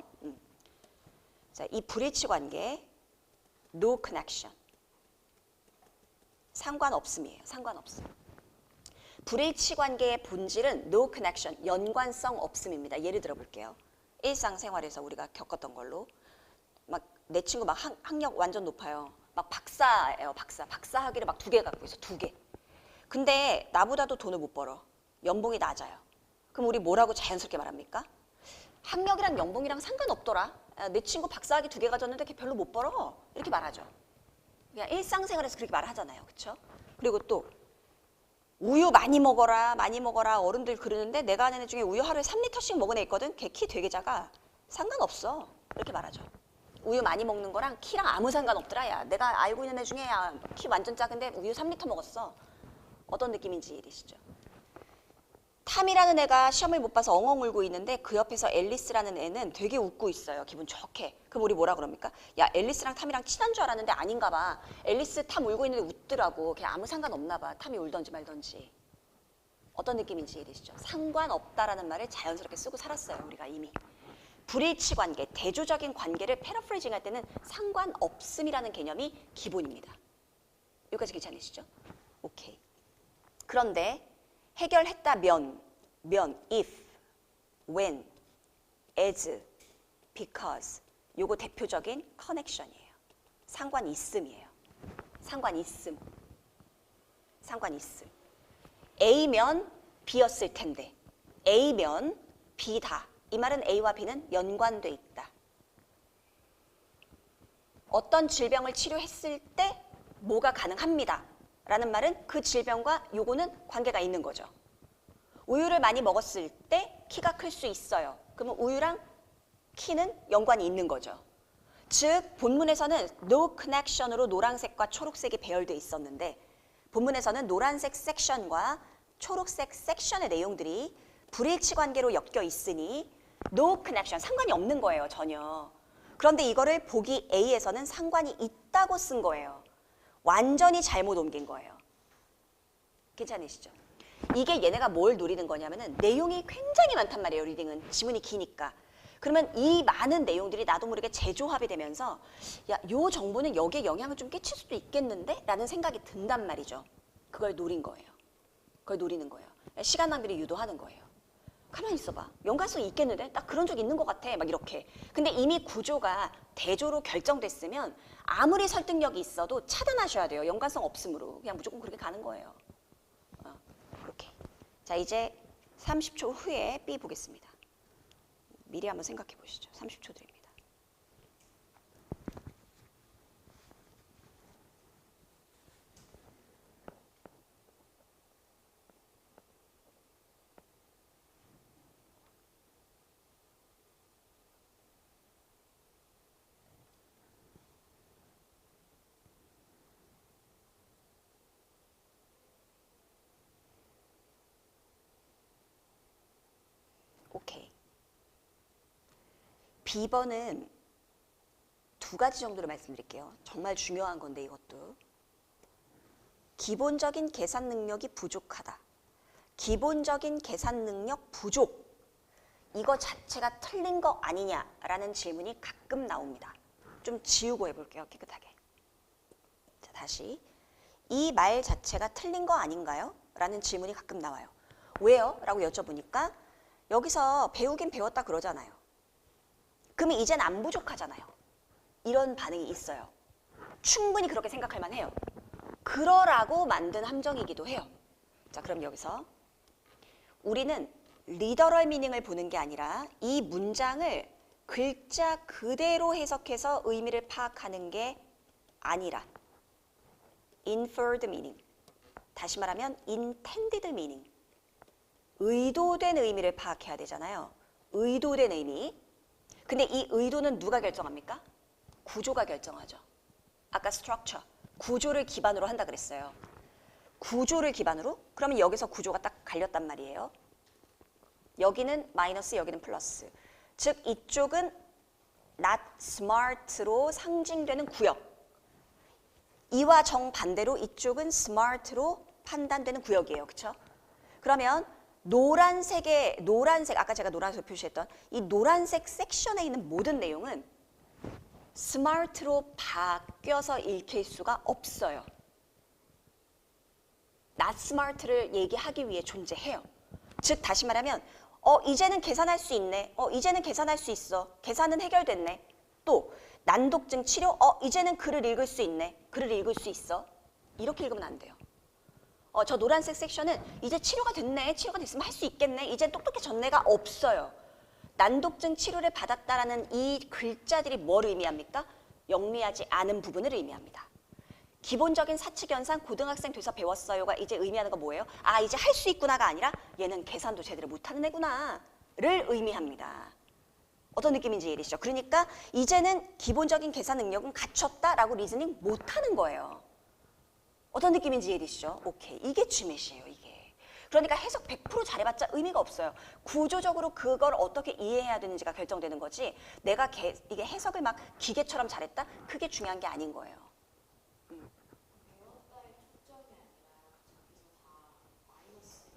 자, 이 불일치 관계, no connection. 상관없음이에요. 상관없음. 불일치 관계의 본질은 no connection, 연관성 없음입니다. 예를 들어 볼게요. 일상생활에서 우리가 겪었던 걸로. 막 내 친구 막 학력 완전 높아요. 막 박사예요, 박사. 박사 학위를 막 2개 갖고 있어, 2개. 근데 나보다도 돈을 못 벌어. 연봉이 낮아요. 그럼 우리 뭐라고 자연스럽게 말합니까? 학력이랑 연봉이랑 상관없더라. 내 친구 박사 학위 2개 가졌는데 걔 별로 못 벌어. 이렇게 말하죠. 그냥 일상생활에서 그렇게 말하잖아요. 그렇죠? 그리고 또 우유 많이 먹어라, 많이 먹어라 어른들 그러는데 내가 아는 애 중에 우유 하루에 3리터씩 먹은 애 있거든. 걔 키 되게 작아. 상관없어. 이렇게 말하죠. 우유 많이 먹는 거랑 키랑 아무 상관없더라. 야, 내가 알고 있는 애 중에 키 완전 작은데 우유 3리터 먹었어. 어떤 느낌인지 이해되시죠? 탐이라는 애가 시험을 못 봐서 엉엉 울고 있는데 그 옆에서 앨리스라는 애는 되게 웃고 있어요. 기분 좋게. 그럼 우리 뭐라 그럽니까? 야, 앨리스랑 탐이랑 친한 줄 알았는데 아닌가 봐. 앨리스 탐 울고 있는데 웃더라고. 그냥 아무 상관없나 봐. 탐이 울던지 말던지. 어떤 느낌인지 이해되시죠? 상관없다라는 말을 자연스럽게 쓰고 살았어요. 우리가 이미. 불일치 관계, 대조적인 관계를 패러프레이징 할 때는 상관없음이라는 개념이 기본입니다. 여기까지 괜찮으시죠? 오케이. 그런데 해결했다면, if, when, as, because 요거 대표적인 커넥션이에요. 상관있음이에요. 상관있음. 상관있음. A면 B였을 텐데 A면 B다. 이 말은 A와 B는 연관돼 있다. 어떤 질병을 치료했을 때 뭐가 가능합니다. 라는 말은 그 질병과 요거는 관계가 있는 거죠. 우유를 많이 먹었을 때 키가 클 수 있어요. 그러면 우유랑 키는 연관이 있는 거죠. 즉 본문에서는 no connection으로 노란색과 초록색이 배열돼 있었는데 본문에서는 노란색 섹션과 초록색 섹션의 내용들이 불일치 관계로 엮여 있으니 no connection, 상관이 없는 거예요, 전혀. 그런데 이거를 보기 A에서는 상관이 있다고 쓴 거예요. 완전히 잘못 옮긴 거예요. 괜찮으시죠? 이게 얘네가 뭘 노리는 거냐면은 내용이 굉장히 많단 말이에요, 리딩은. 지문이 기니까. 그러면 이 많은 내용들이 나도 모르게 재조합이 되면서 야, 요 정보는 여기에 영향을 좀 끼칠 수도 있겠는데? 라는 생각이 든단 말이죠. 그걸 노린 거예요. 그걸 노리는 거예요. 시간 낭비를 유도하는 거예요. 가만히 있어봐. 연관성이 있겠는데? 딱 그런 적 있는 것 같아. 막 이렇게. 근데 이미 구조가 대조로 결정됐으면 아무리 설득력이 있어도 차단하셔야 돼요. 연관성 없음으로. 그냥 무조건 그렇게 가는 거예요. 그렇게. 자, 이제 30초 후에 B 보겠습니다. 미리 한번 생각해 보시죠. 30초 드립니다. 오케이. B번은 두 가지 정도로 말씀드릴게요. 정말 중요한 건데 이것도. 기본적인 계산 능력이 부족하다. 기본적인 계산 능력 부족. 이거 자체가 틀린 거 아니냐라는 질문이 가끔 나옵니다. 좀 지우고 해볼게요. 깨끗하게. 자, 다시. 이 말 자체가 틀린 거 아닌가요? 라는 질문이 가끔 나와요. 왜요? 라고 여쭤보니까 여기서 배우긴 배웠다 그러잖아요. 그러면 이젠 안 부족하잖아요. 이런 반응이 있어요. 충분히 그렇게 생각할 만해요. 그러라고 만든 함정이기도 해요. 자, 그럼 여기서 우리는 리더럴 미닝을 보는 게 아니라 이 문장을 글자 그대로 해석해서 의미를 파악하는 게 아니라 inferred meaning, 다시 말하면 intended meaning, 의도된 의미를 파악해야 되잖아요. 의도된 의미. 근데 이 의도는 누가 결정합니까? 구조가 결정하죠. 아까 structure, 구조를 기반으로 한다 그랬어요. 구조를 기반으로? 그러면 여기서 구조가 딱 갈렸단 말이에요. 여기는 마이너스, 여기는 플러스. 즉 이쪽은 not smart로 상징되는 구역. 이와 정반대로 이쪽은 smart로 판단되는 구역이에요. 그렇죠? 그러면 노란색, 아까 제가 노란색 표시했던 이 노란색 섹션에 있는 모든 내용은 smart로 바뀌어서 읽힐 수가 없어요. not smart를 얘기하기 위해 존재해요. 즉 다시 말하면 이제는 계산할 수 있네. 이제는 계산할 수 있어. 계산은 해결됐네. 또 난독증 치료. 이제는 글을 읽을 수 있네. 글을 읽을 수 있어. 이렇게 읽으면 안 돼요. 저 노란색 섹션은 이제 치료가 됐네. 치료가 됐으면 할 수 있겠네. 이제 똑똑해졌네가 없어요. 난독증 치료를 받았다라는 이 글자들이 뭘 의미합니까? 영리하지 않은 부분을 의미합니다. 기본적인 사측현상 고등학생 돼서 배웠어요가 이제 의미하는 건 뭐예요? 아, 이제 할 수 있구나가 아니라 얘는 계산도 제대로 못하는 애구나를 의미합니다. 어떤 느낌인지 이해되시죠? 그러니까 이제는 기본적인 계산 능력은 갖췄다라고 리즈닝 못하는 거예요. 어떤 느낌인지 이해되시죠? 오케이. 이게 쥐맷이에요, 이게. 그러니까 해석 100% 잘해봤자 의미가 없어요. 구조적으로 그걸 어떻게 이해해야 되는지가 결정되는 거지 내가 이게 해석을 막 기계처럼 잘했다? 그게 중요한 게 아닌 거예요.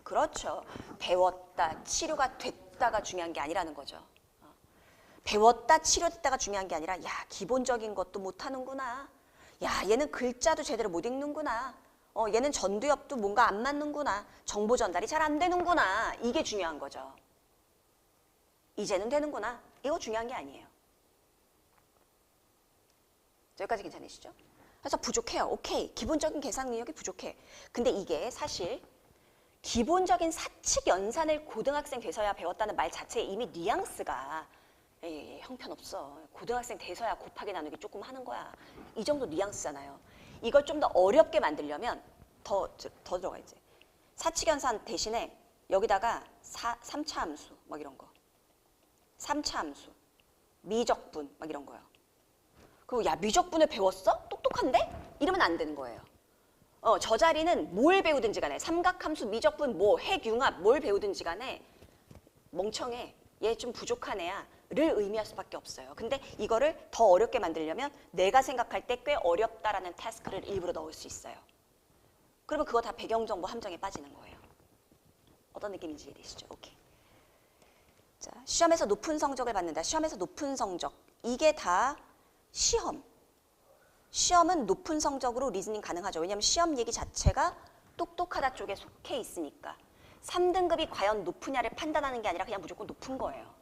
그렇죠. 배웠다, 치료가 됐다가 중요한 게 아니라는 거죠. 배웠다, 치료됐다가 중요한 게 아니라 야, 기본적인 것도 못하는구나. 야, 얘는 글자도 제대로 못 읽는구나. 얘는 전두엽도 뭔가 안 맞는구나. 정보 전달이 잘 안 되는구나. 이게 중요한 거죠. 이제는 되는구나. 이거 중요한 게 아니에요. 여기까지 괜찮으시죠? 그래서 부족해요. 오케이. 기본적인 계산 능력이 부족해. 근데 이게 사실 기본적인 사칙 연산을 고등학생 돼서야 배웠다는 말 자체에 이미 뉘앙스가 형편없어. 고등학생 돼서야 곱하기 나누기 조금 하는 거야. 이 정도 뉘앙스잖아요. 이걸 좀 더 어렵게 만들려면 더 들어가 이제. 사칙 연산 대신에 여기다가 3차 함수 막 이런 거. 3차 함수. 미적분 막 이런 거요. 그리고 야, 미적분을 배웠어? 똑똑한데? 이러면 안 되는 거예요. 저 자리는 뭘 배우든지 간에 삼각함수, 미적분, 뭐 핵융합 뭘 배우든지 간에 멍청해. 얘 좀 부족한 애야. 를 의미할 수밖에 없어요. 근데 이거를 더 어렵게 만들려면 내가 생각할 때 꽤 어렵다라는 태스크를 일부러 넣을 수 있어요. 그러면 그거 다 배경정보 함정에 빠지는 거예요. 어떤 느낌인지 이해되시죠? 오케이. 자, 시험에서 높은 성적을 받는다. 시험에서 높은 성적. 이게 다 시험. 시험은 높은 성적으로 리즈닝 가능하죠. 왜냐하면 시험 얘기 자체가 똑똑하다 쪽에 속해 있으니까. 3등급이 과연 높으냐를 판단하는 게 아니라 그냥 무조건 높은 거예요.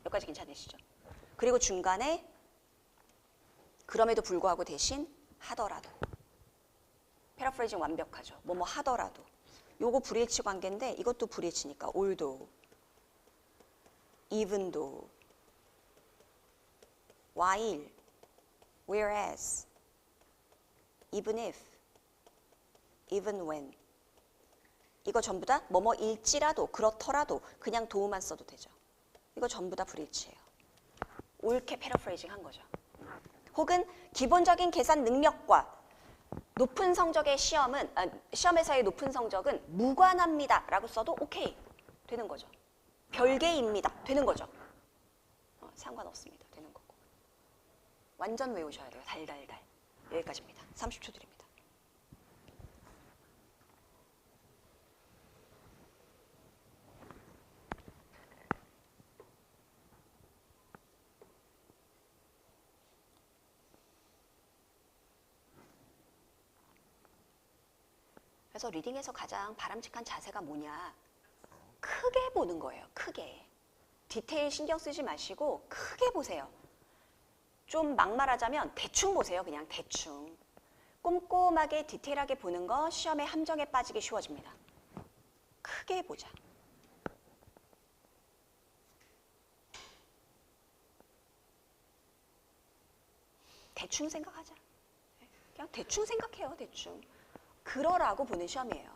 여기까지 괜찮으시죠? 그리고 중간에 그럼에도 불구하고 대신 하더라도. 패러프레이징 완벽하죠. 뭐뭐 하더라도. 요거 불일치 관계인데 이것도 불일치니까 although, even though, while, whereas, even if, even when. 이거 전부 다 뭐뭐일지라도 그렇더라도 그냥 도우만 써도 되죠. 이거 전부 다 불일치예요. 옳게 패러프레이징 한 거죠. 혹은 기본적인 계산 능력과 높은 성적의 시험에서의 높은 성적은 무관합니다 라고 써도 오케이 되는 거죠. 별개입니다 되는 거죠. 상관없습니다 되는 거고. 완전 외우셔야 돼요. 달달달. 여기까지입니다. 30초 드립니다. 그래서 리딩에서 가장 바람직한 자세가 뭐냐? 크게 보는 거예요. 크게. 디테일 신경 쓰지 마시고 크게 보세요. 좀 막말하자면 대충 보세요. 그냥 대충. 꼼꼼하게 디테일하게 보는 거 시험에 함정에 빠지기 쉬워집니다. 크게 보자. 대충 생각하자. 그냥 대충 생각해요. 대충. 그러라고 보는 시험이에요.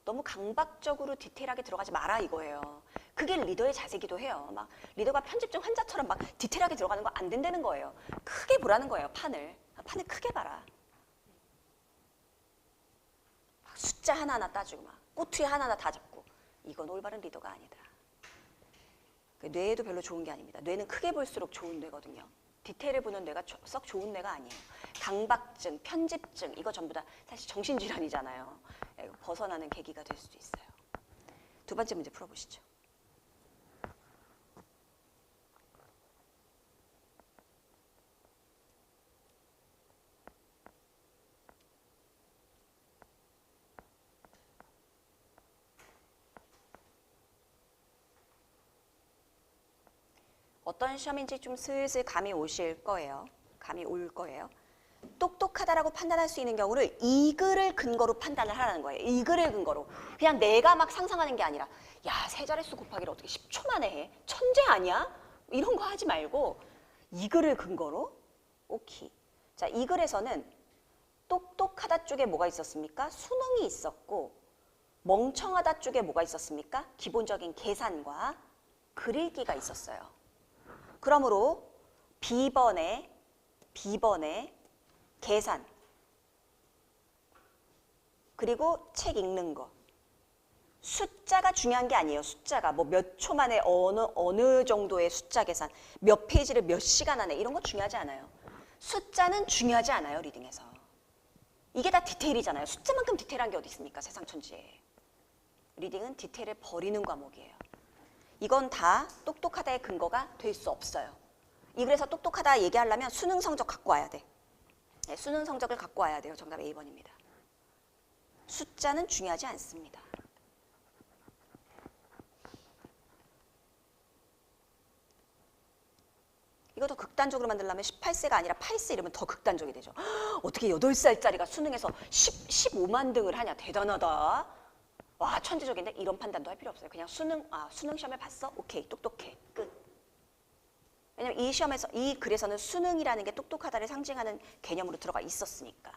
너무 강박적으로 디테일하게 들어가지 마라 이거예요. 그게 리더의 자세기도 해요. 막 리더가 편집증 환자처럼 막 디테일하게 들어가는 거 안 된다는 거예요. 크게 보라는 거예요. 판을 크게 봐라. 막 숫자 하나하나 따지고 막 꼬투리 하나하나 다 잡고 이건 올바른 리더가 아니다. 뇌에도 별로 좋은 게 아닙니다. 뇌는 크게 볼수록 좋은 뇌거든요. 디테일을 보는 뇌가 썩 좋은 뇌가 아니에요. 강박증, 편집증 이거 전부 다 사실 정신질환이잖아요. 벗어나는 계기가 될 수도 있어요. 두 번째 문제 풀어보시죠. 어떤 시험인지 좀 슬슬 감이 오실 거예요. 감이 올 거예요. 똑똑하다라고 판단할 수 있는 경우를 이 글을 근거로 판단을 하라는 거예요. 이 글을 근거로. 그냥 내가 막 상상하는 게 아니라 야, 세 자릿수 곱하기를 어떻게 10초 만에 해? 천재 아니야? 이런 거 하지 말고 이 글을 근거로? 오케이. 자, 이 글에서는 똑똑하다 쪽에 뭐가 있었습니까? 수능이 있었고 멍청하다 쪽에 뭐가 있었습니까? 기본적인 계산과 글 읽기가 있었어요. 그러므로 B번에 계산 그리고 책 읽는 거. 숫자가 중요한 게 아니에요. 숫자가 뭐 몇 초 만에 어느 정도의 숫자 계산, 몇 페이지를 몇 시간 안에 이런 거 중요하지 않아요. 숫자는 중요하지 않아요. 리딩에서. 이게 다 디테일이잖아요. 숫자만큼 디테일한 게 어디 있습니까? 세상 천지에. 리딩은 디테일을 버리는 과목이에요. 이건 다 똑똑하다의 근거가 될 수 없어요. 그래서 똑똑하다 얘기하려면 수능 성적 갖고 와야 돼. 네, 수능 성적을 갖고 와야 돼요. 정답 A번입니다. 숫자는 중요하지 않습니다. 이거 더 극단적으로 만들려면 18세가 아니라 8세 이러면 더 극단적이 되죠. 어떻게 8살짜리가 수능에서 15만 등을 하냐. 대단하다. 와, 천재적인데? 이런 판단도 할 필요 없어요. 그냥 수능 시험을 봤어? 오케이, 똑똑해. 끝. 왜냐면 이 시험에서, 이 글에서는 수능이라는 게 똑똑하다를 상징하는 개념으로 들어가 있었으니까.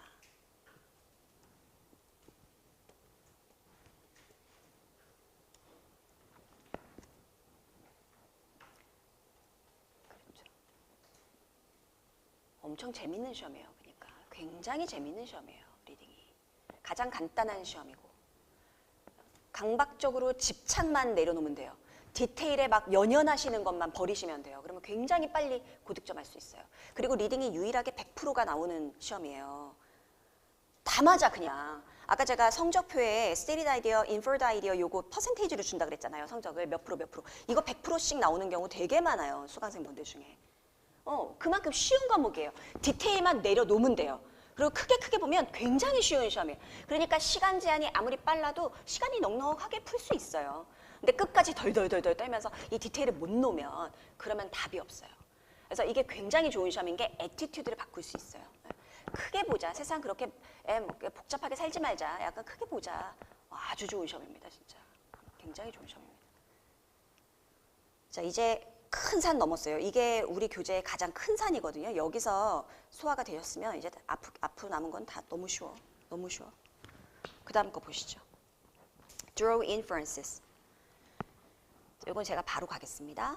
그렇죠. 엄청 재밌는 시험이에요. 그러니까 굉장히 재밌는 시험이에요. 리딩이. 가장 간단한 시험이고. 강박적으로 집착만 내려놓으면 돼요. 디테일에 막 연연하시는 것만 버리시면 돼요. 그러면 굉장히 빨리 고득점할 수 있어요. 그리고 리딩이 유일하게 100%가 나오는 시험이에요. 다 맞아 그냥. 아까 제가 성적표에 stated idea, inferred idea 요거 퍼센테이지로 준다 그랬잖아요. 성적을 몇 프로 몇 프로. 이거 100%씩 나오는 경우 되게 많아요. 수강생분들 중에. 그만큼 쉬운 과목이에요. 디테일만 내려놓으면 돼요. 그리고 크게 보면 굉장히 쉬운 시험이에요. 그러니까 시간 제한이 아무리 빨라도 시간이 넉넉하게 풀 수 있어요. 근데 끝까지 덜덜덜 떨면서 이 디테일을 못 놓으면 그러면 답이 없어요. 그래서 이게 굉장히 좋은 시험인 게 애티튜드를 바꿀 수 있어요. 크게 보자. 세상 그렇게 복잡하게 살지 말자. 약간 크게 보자. 아주 좋은 시험입니다. 진짜. 굉장히 좋은 시험입니다. 자, 이제 큰 산 넘었어요. 이게 우리 교재의 가장 큰 산이거든요. 여기서 소화가 되셨으면 이제 앞으로 남은 건 다 너무 쉬워. 너무 쉬워. 그 다음 거 보시죠. Draw inferences. 이건 제가 바로 가겠습니다.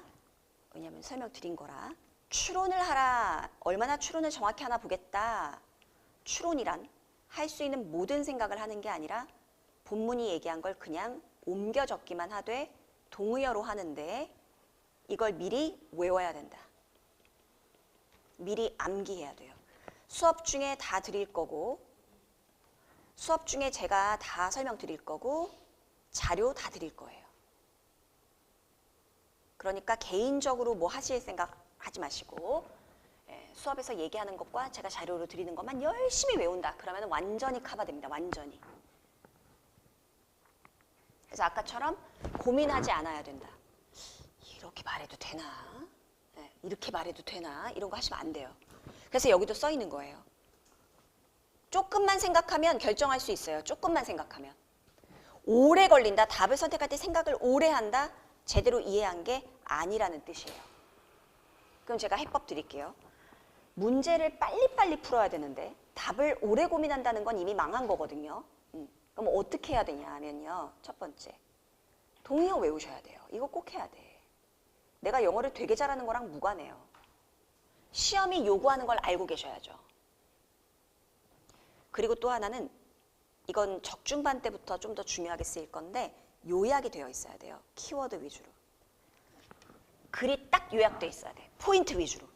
왜냐하면 설명드린 거라. 추론을 하라. 얼마나 추론을 정확히 하나 보겠다. 추론이란 할 수 있는 모든 생각을 하는 게 아니라 본문이 얘기한 걸 그냥 옮겨 적기만 하되 동의어로 하는데 이걸 미리 외워야 된다. 미리 암기해야 돼요. 수업 중에 다 드릴 거고 수업 중에 제가 다 설명드릴 거고 자료 다 드릴 거예요. 그러니까 개인적으로 뭐 하실 생각 하지 마시고 수업에서 얘기하는 것과 제가 자료로 드리는 것만 열심히 외운다. 그러면 완전히 커버됩니다. 완전히. 그래서 아까처럼 고민하지 않아야 된다. 이렇게 말해도 되나? 이렇게 말해도 되나? 이런 거 하시면 안 돼요. 그래서 여기도 써 있는 거예요. 조금만 생각하면 결정할 수 있어요. 조금만 생각하면. 오래 걸린다. 답을 선택할 때 생각을 오래 한다. 제대로 이해한 게 아니라는 뜻이에요. 그럼 제가 해법 드릴게요. 문제를 빨리빨리 풀어야 되는데 답을 오래 고민한다는 건 이미 망한 거거든요. 그럼 어떻게 해야 되냐면요. 첫 번째, 동의어 외우셔야 돼요. 이거 꼭 해야 돼. 내가 영어를 되게 잘하는 거랑 무관해요. 시험이 요구하는 걸 알고 계셔야죠. 그리고 또 하나는 이건 적중반 때부터 좀 더 중요하게 쓰일 건데 요약이 되어 있어야 돼요. 키워드 위주로. 글이 딱 요약되어 있어야 돼. 포인트 위주로.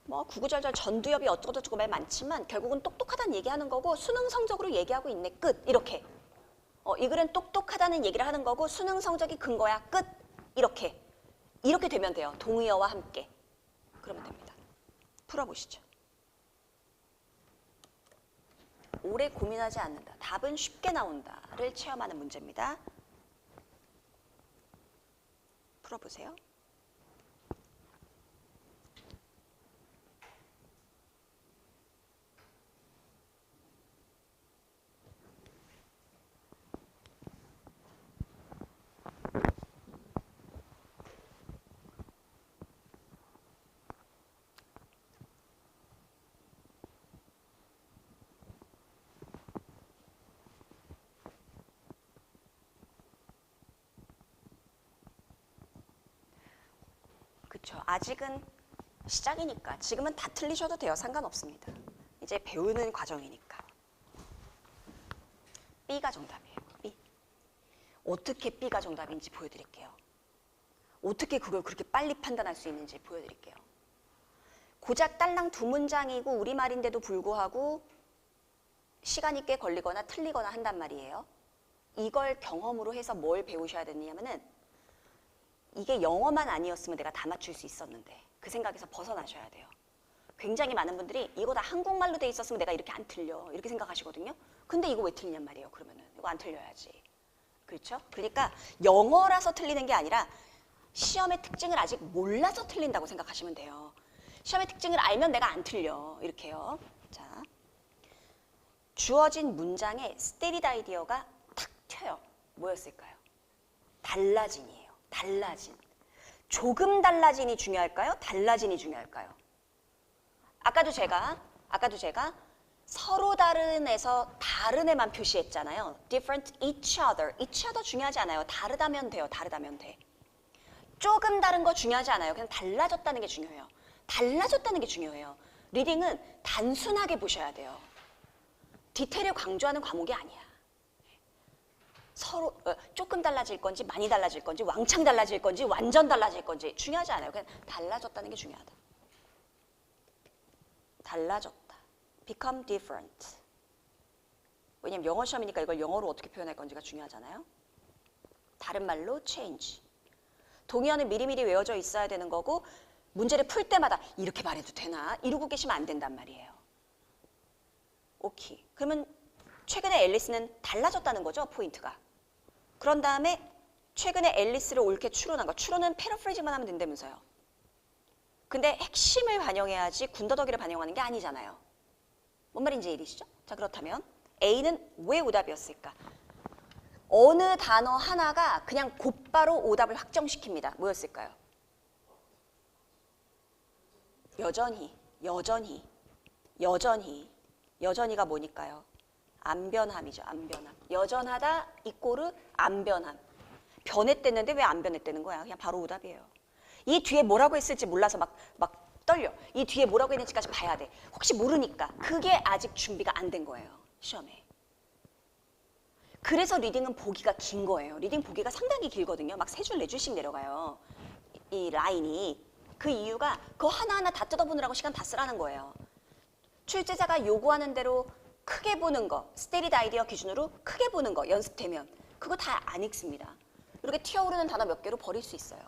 뭐 구구절절 전두엽이 어쩌고저쩌고 말 많지만 결국은 똑똑하다는 얘기하는 거고 수능 성적으로 얘기하고 있네. 끝. 이렇게. 이 글은 똑똑하다는 얘기를 하는 거고 수능 성적이 근거야. 끝. 이렇게. 이렇게 되면 돼요. 동의어와 함께. 그러면 됩니다. 풀어보시죠. 오래 고민하지 않는다. 답은 쉽게 나온다를 체험하는 문제입니다. 풀어보세요. 그렇죠. 아직은 시작이니까 지금은 다 틀리셔도 돼요. 상관없습니다. 이제 배우는 과정이니까. B가 정답이에요. B. 어떻게 B가 정답인지 보여드릴게요. 어떻게 그걸 그렇게 빨리 판단할 수 있는지 보여드릴게요. 고작 딸랑 두 문장이고 우리말인데도 불구하고 시간이 꽤 걸리거나 틀리거나 한단 말이에요. 이걸 경험으로 해서 뭘 배우셔야 되냐면은 이게 영어만 아니었으면 내가 다 맞출 수 있었는데 그 생각에서 벗어나셔야 돼요. 굉장히 많은 분들이 이거 다 한국말로 돼 있었으면 내가 이렇게 안 틀려 이렇게 생각하시거든요. 근데 이거 왜 틀리냔 말이에요. 그러면은 이거 안 틀려야지. 그렇죠? 그러니까 영어라서 틀리는 게 아니라 시험의 특징을 아직 몰라서 틀린다고 생각하시면 돼요. 시험의 특징을 알면 내가 안 틀려. 이렇게요. 자, 주어진 문장에 stated idea가 탁 튀어요. 뭐였을까요? 달라진이에요. 달라진. 조금 달라진이 중요할까요? 달라진이 중요할까요? 아까도 제가 서로 다른에서 다른 애만 표시했잖아요. different each other. each other 중요하지 않아요. 다르다면 돼요. 다르다면 돼. 조금 다른 거 중요하지 않아요. 그냥 달라졌다는 게 중요해요. 달라졌다는 게 중요해요. 리딩은 단순하게 보셔야 돼요. 디테일을 강조하는 과목이 아니야. 서로 조금 달라질 건지 많이 달라질 건지 왕창 달라질 건지 완전 달라질 건지 중요하지 않아요. 그냥 달라졌다는 게 중요하다. 달라졌다. become different. 왜냐면 영어 시험이니까 이걸 영어로 어떻게 표현할 건지가 중요하잖아요. 다른 말로 change. 동의어는 미리미리 외워져 있어야 되는 거고 문제를 풀 때마다 이렇게 말해도 되나? 이러고 계시면 안 된단 말이에요. 오케이. 그러면 최근에 앨리스는 달라졌다는 거죠, 포인트가. 그런 다음에 최근에 앨리스를 옳게 추론한 거. 추론은 패러프레이징만 하면 된다면서요. 근데 핵심을 반영해야지 군더더기를 반영하는 게 아니잖아요. 뭔 말인지 이해되시죠? 자, 그렇다면 A는 왜 오답이었을까? 어느 단어 하나가 그냥 곧바로 오답을 확정시킵니다. 뭐였을까요? 여전히가 뭐니까요? 안 변함이죠. 안 변함. 여전하다 이꼬르 안 변함. 변했댔는데 왜 안 변했다는 거야? 그냥 바로 오답이에요. 이 뒤에 뭐라고 했을지 몰라서 막 떨려. 이 뒤에 뭐라고 했는지까지 봐야 돼. 혹시 모르니까. 그게 아직 준비가 안 된 거예요. 시험에. 그래서 리딩은 보기가 긴 거예요. 리딩 보기가 상당히 길거든요. 막 3줄, 4줄씩 내려가요. 이 라인이. 그 이유가 그거 하나하나 다 뜯어보느라고 시간 다 쓰라는 거예요. 출제자가 요구하는 대로 크게 보는 거, stated idea 기준으로 크게 보는 거 연습되면 그거 다 안 읽습니다. 이렇게 튀어오르는 단어 몇 개로 버릴 수 있어요.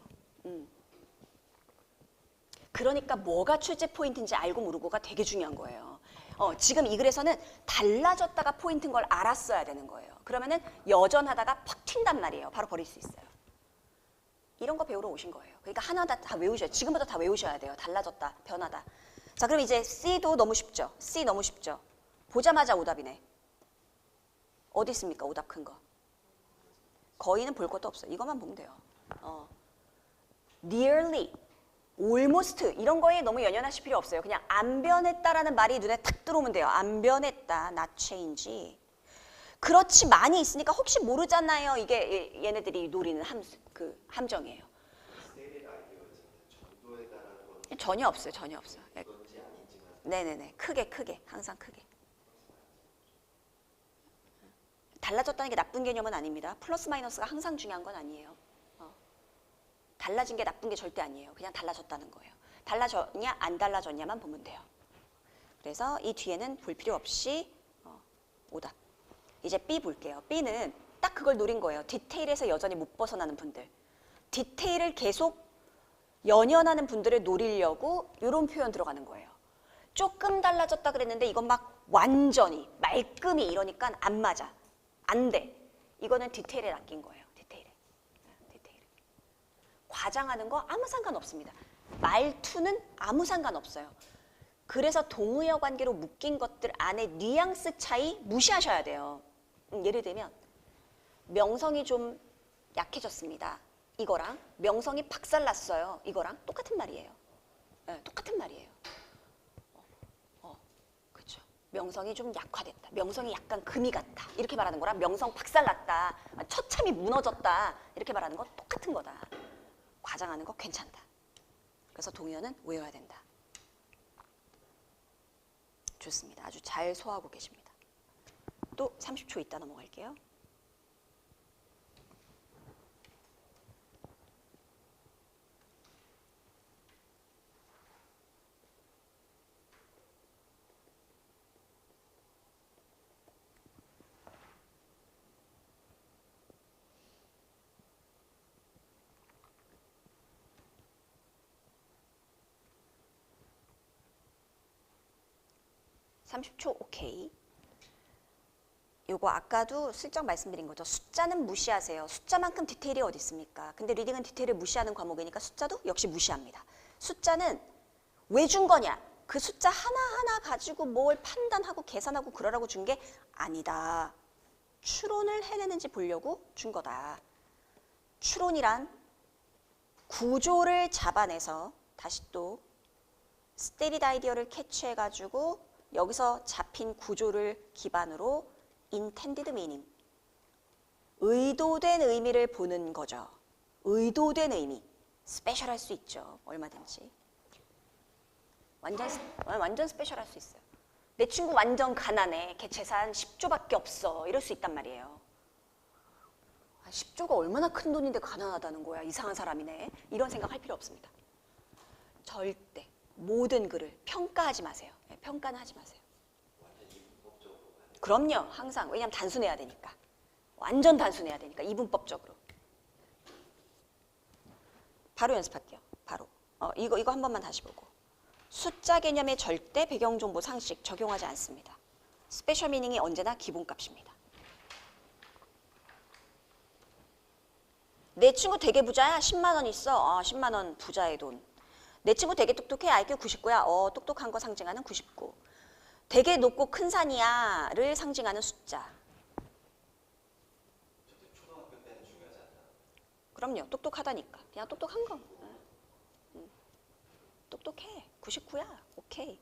그러니까 뭐가 출제 포인트인지 알고 모르고가 되게 중요한 거예요. 지금 이 글에서는 달라졌다가 포인트인 걸 알았어야 되는 거예요. 그러면은 여전하다가 퍽 튄단 말이에요. 바로 버릴 수 있어요. 이런 거 배우러 오신 거예요. 그러니까 하나하나 다 외우셔야 돼요. 지금부터 다 외우셔야 돼요. 달라졌다, 변하다. 자, 그럼 이제 C도 너무 쉽죠? C 너무 쉽죠? 보자마자 오답이네. 어디 있습니까? 오답 큰 거. 거의는 볼 것도 없어요. 이것만 보면 돼요. nearly, almost 이런 거에 너무 연연하실 필요 없어요. 그냥 안 변했다라는 말이 눈에 탁 들어오면 돼요. 안 변했다, not change. 그렇지 많이 있으니까 혹시 모르잖아요. 이게 얘네들이 노리는 함정이에요. 전혀 없어요. 전혀 없어요. 네네네. 크게 항상 크게. 달라졌다는 게 나쁜 개념은 아닙니다. 플러스 마이너스가 항상 중요한 건 아니에요. 달라진 게 나쁜 게 절대 아니에요. 그냥 달라졌다는 거예요. 달라졌냐 안 달라졌냐만 보면 돼요. 그래서 이 뒤에는 볼 필요 없이 오답. 이제 B 볼게요. B는 딱 그걸 노린 거예요. 디테일에서 여전히 못 벗어나는 분들. 디테일을 계속 연연하는 분들을 노리려고 이런 표현 들어가는 거예요. 조금 달라졌다 그랬는데 이건 막 완전히 말끔히 이러니까 안 맞아. 안 돼. 이거는 디테일에 낚인 거예요. 디테일에. 과장하는 거 아무 상관없습니다. 말투는 아무 상관없어요. 그래서 동의어 관계로 묶인 것들 안에 뉘앙스 차이 무시하셔야 돼요. 예를 들면 명성이 좀 약해졌습니다. 이거랑 명성이 박살났어요. 이거랑 똑같은 말이에요. 네, 똑같은 말이에요. 그렇죠. 명성이 좀 약화됐다. 명성이 약간 금이 같다. 이렇게 말하는 거랑 명성 박살났다. 처참히 무너졌다. 이렇게 말하는 거 똑같은 거다. 과장하는 거 괜찮다. 그래서 동의어는 외워야 된다. 좋습니다. 아주 잘 소화하고 계십니다. 또 30초 있다 넘어갈게요. (30초) 오케이. 요거 아까도 슬쩍 말씀드린 거죠. 숫자는 무시하세요. 숫자만큼 디테일이 어디 있습니까? 근데 리딩은 디테일을 무시하는 과목이니까 숫자도 역시 무시합니다. 숫자는 왜 준 거냐? 그 숫자 하나하나 가지고 뭘 판단하고 계산하고 그러라고 준 게 아니다. 추론을 해내는지 보려고 준 거다. 추론이란 구조를 잡아내서 다시 또 스테리드 아이디어를 캐치해가지고 여기서 잡힌 구조를 기반으로 intended meaning, 의도된 의미를 보는 거죠. 의도된 의미, 스페셜할 수 있죠. 얼마든지. 완전 스페셜할 수 있어요. 내 친구 완전 가난해. 걔 재산 10조밖에 없어. 이럴 수 있단 말이에요. 10조가 얼마나 큰 돈인데 가난하다는 거야. 이상한 사람이네. 이런 생각 할 필요 없습니다. 절대 모든 글을 평가하지 마세요. 평가는 하지 마세요. 그럼요. 항상. 왜냐하면 단순해야 되니까. 완전 단순해야 되니까. 이분법적으로. 바로 연습할게요. 바로. 이거 한 번만 다시 보고. 숫자 개념의 절대 배경정보 상식 적용하지 않습니다. 스페셜 미닝이 언제나 기본값입니다. 내 친구 되게 부자야. 10만 원 있어. 10만 원 부자의 돈. 내 친구 되게 똑똑해. IQ 99야. 똑똑한 거 상징하는 99. 되게 높고 큰 산이야. 를 상징하는 숫자. 초등학교 때는 중요하지 않나? 그럼요. 똑똑하다니까. 그냥 똑똑한 거. 똑똑해. 99야. 오케이.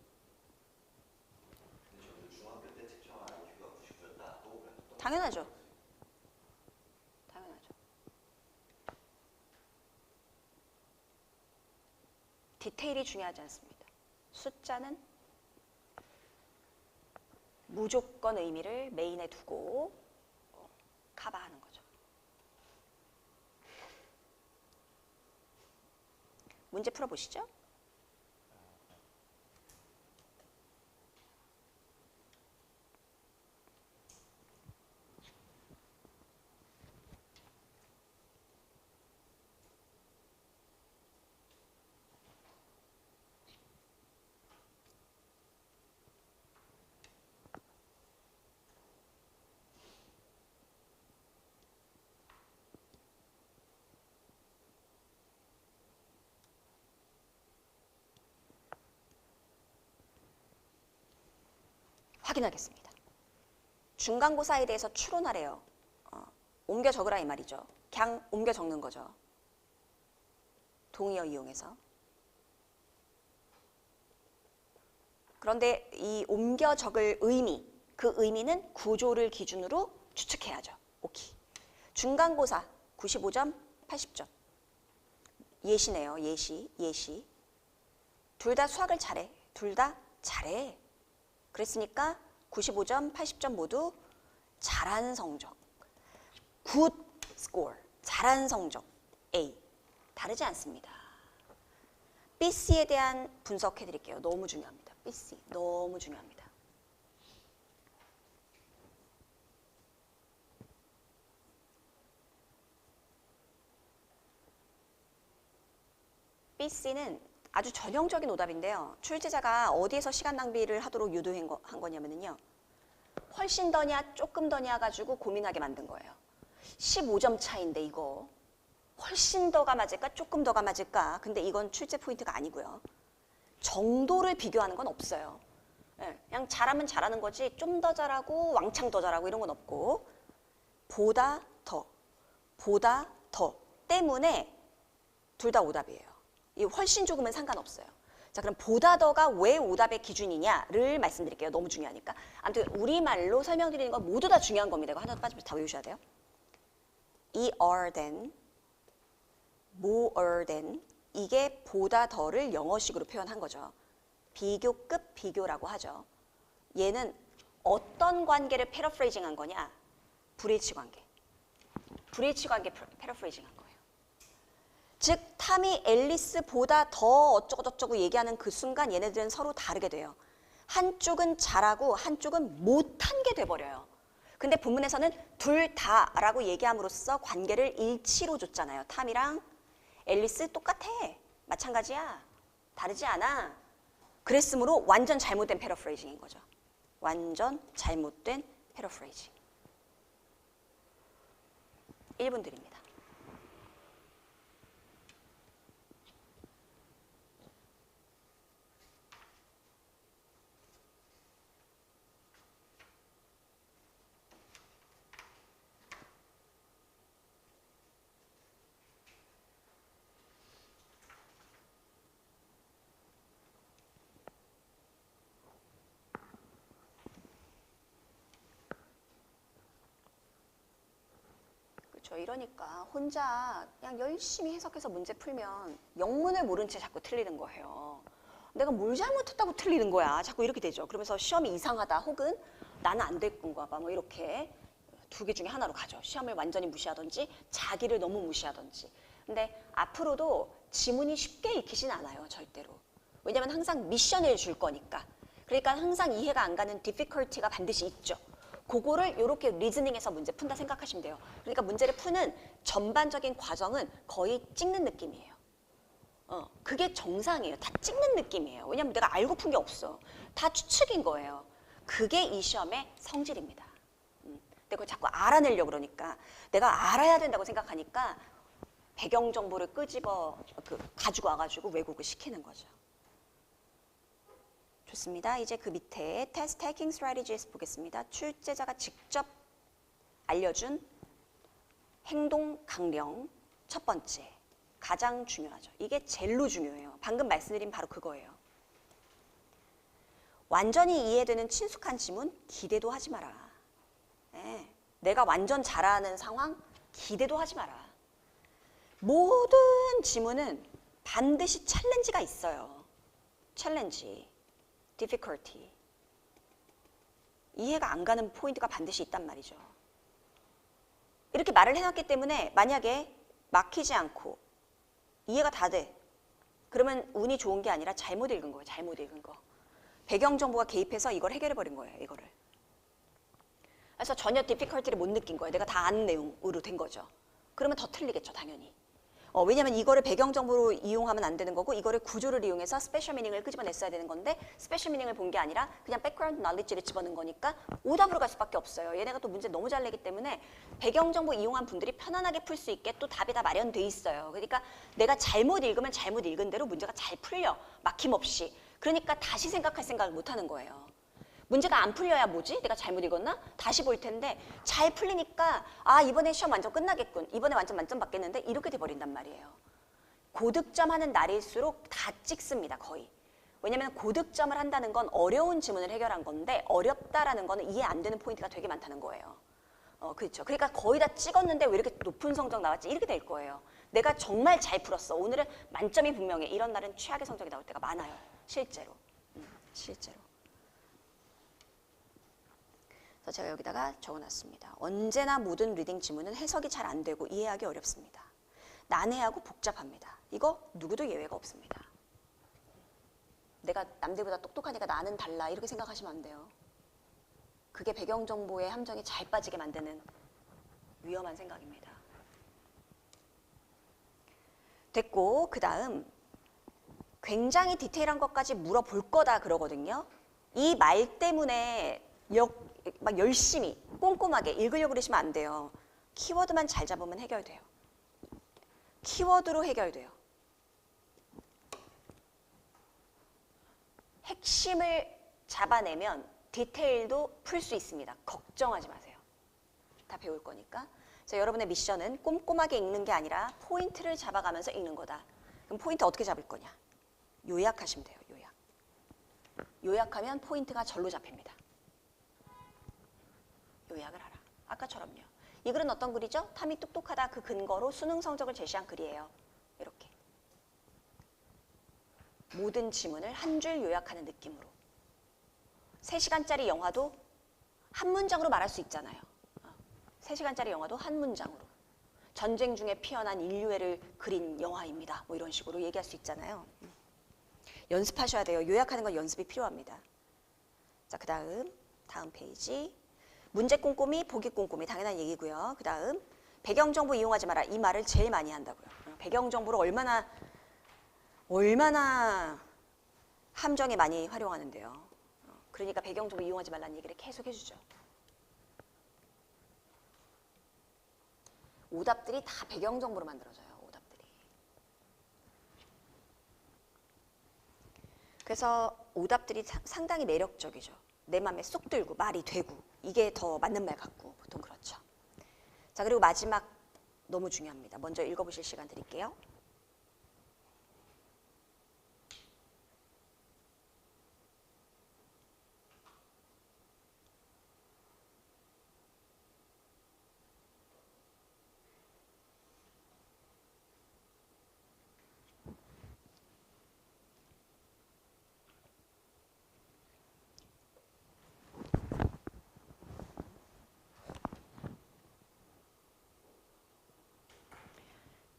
근데 저도 중학교 때 측정한 IQ가 99였다. 또 그냥 또 당연하죠. 당연하죠. 디테일이 중요하지 않습니다. 숫자는 무조건 의미를 메인에 두고 커버하는 거죠. 문제 풀어보시죠. 확인하겠습니다. 중간고사에 대해서 추론하래요. 옮겨 적으라 이 말이죠. 그냥 옮겨 적는 거죠. 동의어 이용해서. 그런데 이 옮겨 적을 의미, 그 의미는 구조를 기준으로 추측해야죠. 오케이. 중간고사 95점, 80점. 예시네요. 예시. 둘 다 수학을 잘해. 둘 다 잘해. 그랬으니까 95점, 80점 모두 잘한 성적. good score. 잘한 성적. A. 다르지 않습니다. BC에 대한 분석해 드릴게요. 너무 중요합니다. BC. 너무 중요합니다. BC는 아주 전형적인 오답인데요. 출제자가 어디에서 시간 낭비를 하도록 유도한 거냐면요. 훨씬 더냐 조금 더냐 가지고 고민하게 만든 거예요. 15점 차인데 이거 훨씬 더가 맞을까 조금 더가 맞을까. 근데 이건 출제 포인트가 아니고요. 정도를 비교하는 건 없어요. 그냥 잘하면 잘하는 거지 좀 더 잘하고 왕창 더 잘하고 이런 건 없고 보다 더 때문에 둘 다 오답이에요. 이 훨씬 조금은 상관없어요. 자, 그럼 보다 더가 왜 오답의 기준이냐를 말씀드릴게요. 너무 중요하니까. 아무튼 우리말로 설명드리는 건 모두 다 중요한 겁니다. 이거 하나도 빠지면 다 외우셔야 돼요. more than, more than 이게 보다 더를 영어식으로 표현한 거죠. 비교급 비교라고 하죠. 얘는 어떤 관계를 패러프레이징한 거냐? 불일치 관계. 불일치 관계 패러프레이징한 거예요. 즉 탐이 앨리스보다 더 어쩌고저쩌고 얘기하는 그 순간 얘네들은 서로 다르게 돼요. 한쪽은 잘하고 한쪽은 못한 게 돼버려요. 근데 본문에서는 둘 다라고 얘기함으로써 관계를 일치로 줬잖아요. 탐이랑 앨리스 똑같아. 마찬가지야. 다르지 않아. 그랬으므로 완전 잘못된 패러프레이징인 거죠. 완전 잘못된 패러프레이징. 1분 드립니다. 그렇죠. 이러니까 혼자 그냥 열심히 해석해서 문제 풀면 영문을 모른 채 자꾸 틀리는 거예요. 내가 뭘 잘못했다고 틀리는 거야. 자꾸 이렇게 되죠. 그러면서 시험이 이상하다 혹은 나는 안 될 건가 봐. 뭐 이렇게 두 개 중에 하나로 가죠. 시험을 완전히 무시하든지 자기를 너무 무시하든지. 근데 앞으로도 지문이 쉽게 읽히진 않아요. 절대로. 왜냐면 항상 미션을 줄 거니까. 그러니까 항상 이해가 안 가는 difficulty가 반드시 있죠. 그거를 이렇게 리즈닝해서 문제 푼다 생각하시면 돼요. 그러니까 문제를 푸는 전반적인 과정은 거의 찍는 느낌이에요. 그게 정상이에요. 다 찍는 느낌이에요. 왜냐면 내가 알고 푼 게 없어. 다 추측인 거예요. 그게 이 시험의 성질입니다. 근데 그걸 자꾸 알아내려고 그러니까 내가 알아야 된다고 생각하니까 배경 정보를 가지고 와가지고 왜곡을 시키는 거죠. 좋습니다. 이제 그 밑에 Test Taking Strategies 보겠습니다. 출제자가 직접 알려준 행동 강령 첫 번째. 가장 중요하죠. 이게 제일로 중요해요. 방금 말씀드린 바로 그거예요. 완전히 이해되는 친숙한 지문 기대도 하지 마라. 네. 내가 완전 잘 아는 상황 기대도 하지 마라. 모든 지문은 반드시 챌린지가 있어요. 챌린지, difficulty. 이해가 안 가는 포인트가 반드시 있단 말이죠. 이렇게 말을 해놨기 때문에 만약에 막히지 않고 이해가 다 돼. 그러면 운이 좋은 게 아니라 잘못 읽은 거예요. 잘못 읽은 거. 배경 정보가 개입해서 이걸 해결해버린 거예요. 이거를. 그래서 전혀 difficulty를 못 느낀 거예요. 내가 다 아는 내용으로 된 거죠. 그러면 더 틀리겠죠. 당연히. 왜냐면 이거를 배경 정보로 이용하면 안 되는 거고 이거를 구조를 이용해서 스페셜 미닝을 끄집어냈어야 되는 건데 스페셜 미닝을 본 게 아니라 그냥 백그라운드 knowledge를 집어넣은 거니까 오답으로 갈 수밖에 없어요. 얘네가 또 문제 너무 잘 내기 때문에 배경 정보 이용한 분들이 편안하게 풀 수 있게 또 답이 다 마련돼 있어요. 그러니까 내가 잘못 읽으면 잘못 읽은 대로 문제가 잘 풀려. 막힘없이. 그러니까 다시 생각할 생각을 못 하는 거예요. 문제가 안 풀려야 뭐지? 내가 잘못 읽었나? 다시 볼 텐데 잘 풀리니까 아 이번에 시험 완전 끝나겠군. 이번에 완전 만점 받겠는데 이렇게 돼버린단 말이에요. 고득점 하는 날일수록 다 찍습니다. 거의. 왜냐면 고득점을 한다는 건 어려운 지문을 해결한 건데 어렵다라는 거는 이해 안 되는 포인트가 되게 많다는 거예요. 그렇죠. 그러니까 거의 다 찍었는데 왜 이렇게 높은 성적 나왔지? 이렇게 될 거예요. 내가 정말 잘 풀었어. 오늘은 만점이 분명해. 이런 날은 최악의 성적이 나올 때가 많아요. 실제로. 실제로. 그래서 제가 여기다가 적어놨습니다. 언제나 모든 리딩 지문은 해석이 잘 안 되고 이해하기 어렵습니다. 난해하고 복잡합니다. 이거 누구도 예외가 없습니다. 내가 남들보다 똑똑하니까 나는 달라 이렇게 생각하시면 안 돼요. 그게 배경 정보의 함정에 잘 빠지게 만드는 위험한 생각입니다. 됐고 그 다음 굉장히 디테일한 것까지 물어볼 거다 그러거든요. 이 말 때문에 막 열심히 꼼꼼하게 읽으려고 그러시면 안 돼요. 키워드만 잘 잡으면 해결돼요. 키워드로 해결돼요. 핵심을 잡아내면 디테일도 풀 수 있습니다. 걱정하지 마세요. 다 배울 거니까. 그래서 여러분의 미션은 꼼꼼하게 읽는 게 아니라 포인트를 잡아가면서 읽는 거다. 그럼 포인트 어떻게 잡을 거냐? 요약하시면 돼요. 요약. 요약하면 포인트가 절로 잡힙니다. 요약을 하라. 아까처럼요. 이 글은 어떤 글이죠? 탐이 똑똑하다 그 근거로 수능 성적을 제시한 글이에요. 이렇게. 모든 지문을 한 줄 요약하는 느낌으로. 3시간짜리 영화도 한 문장으로 말할 수 있잖아요. 3시간짜리 영화도 한 문장으로. 전쟁 중에 피어난 인류애를 그린 영화입니다. 뭐 이런 식으로 얘기할 수 있잖아요. 연습하셔야 돼요. 요약하는 건 연습이 필요합니다. 자, 그 다음 페이지. 문제 꼼꼼히, 보기 꼼꼼히 당연한 얘기고요. 그 다음 배경정보 이용하지 마라. 이 말을 제일 많이 한다고요. 배경정보를 얼마나 함정에 많이 활용하는데요. 그러니까 배경정보 이용하지 말라는 얘기를 계속 해주죠. 오답들이 다 배경정보로 만들어져요. 오답들이. 그래서 오답들이 상당히 매력적이죠. 내 맘에 쏙 들고 말이 되고 이게 더 맞는 말 같고 보통 그렇죠. 자, 그리고 마지막 너무 중요합니다. 먼저 읽어보실 시간 드릴게요.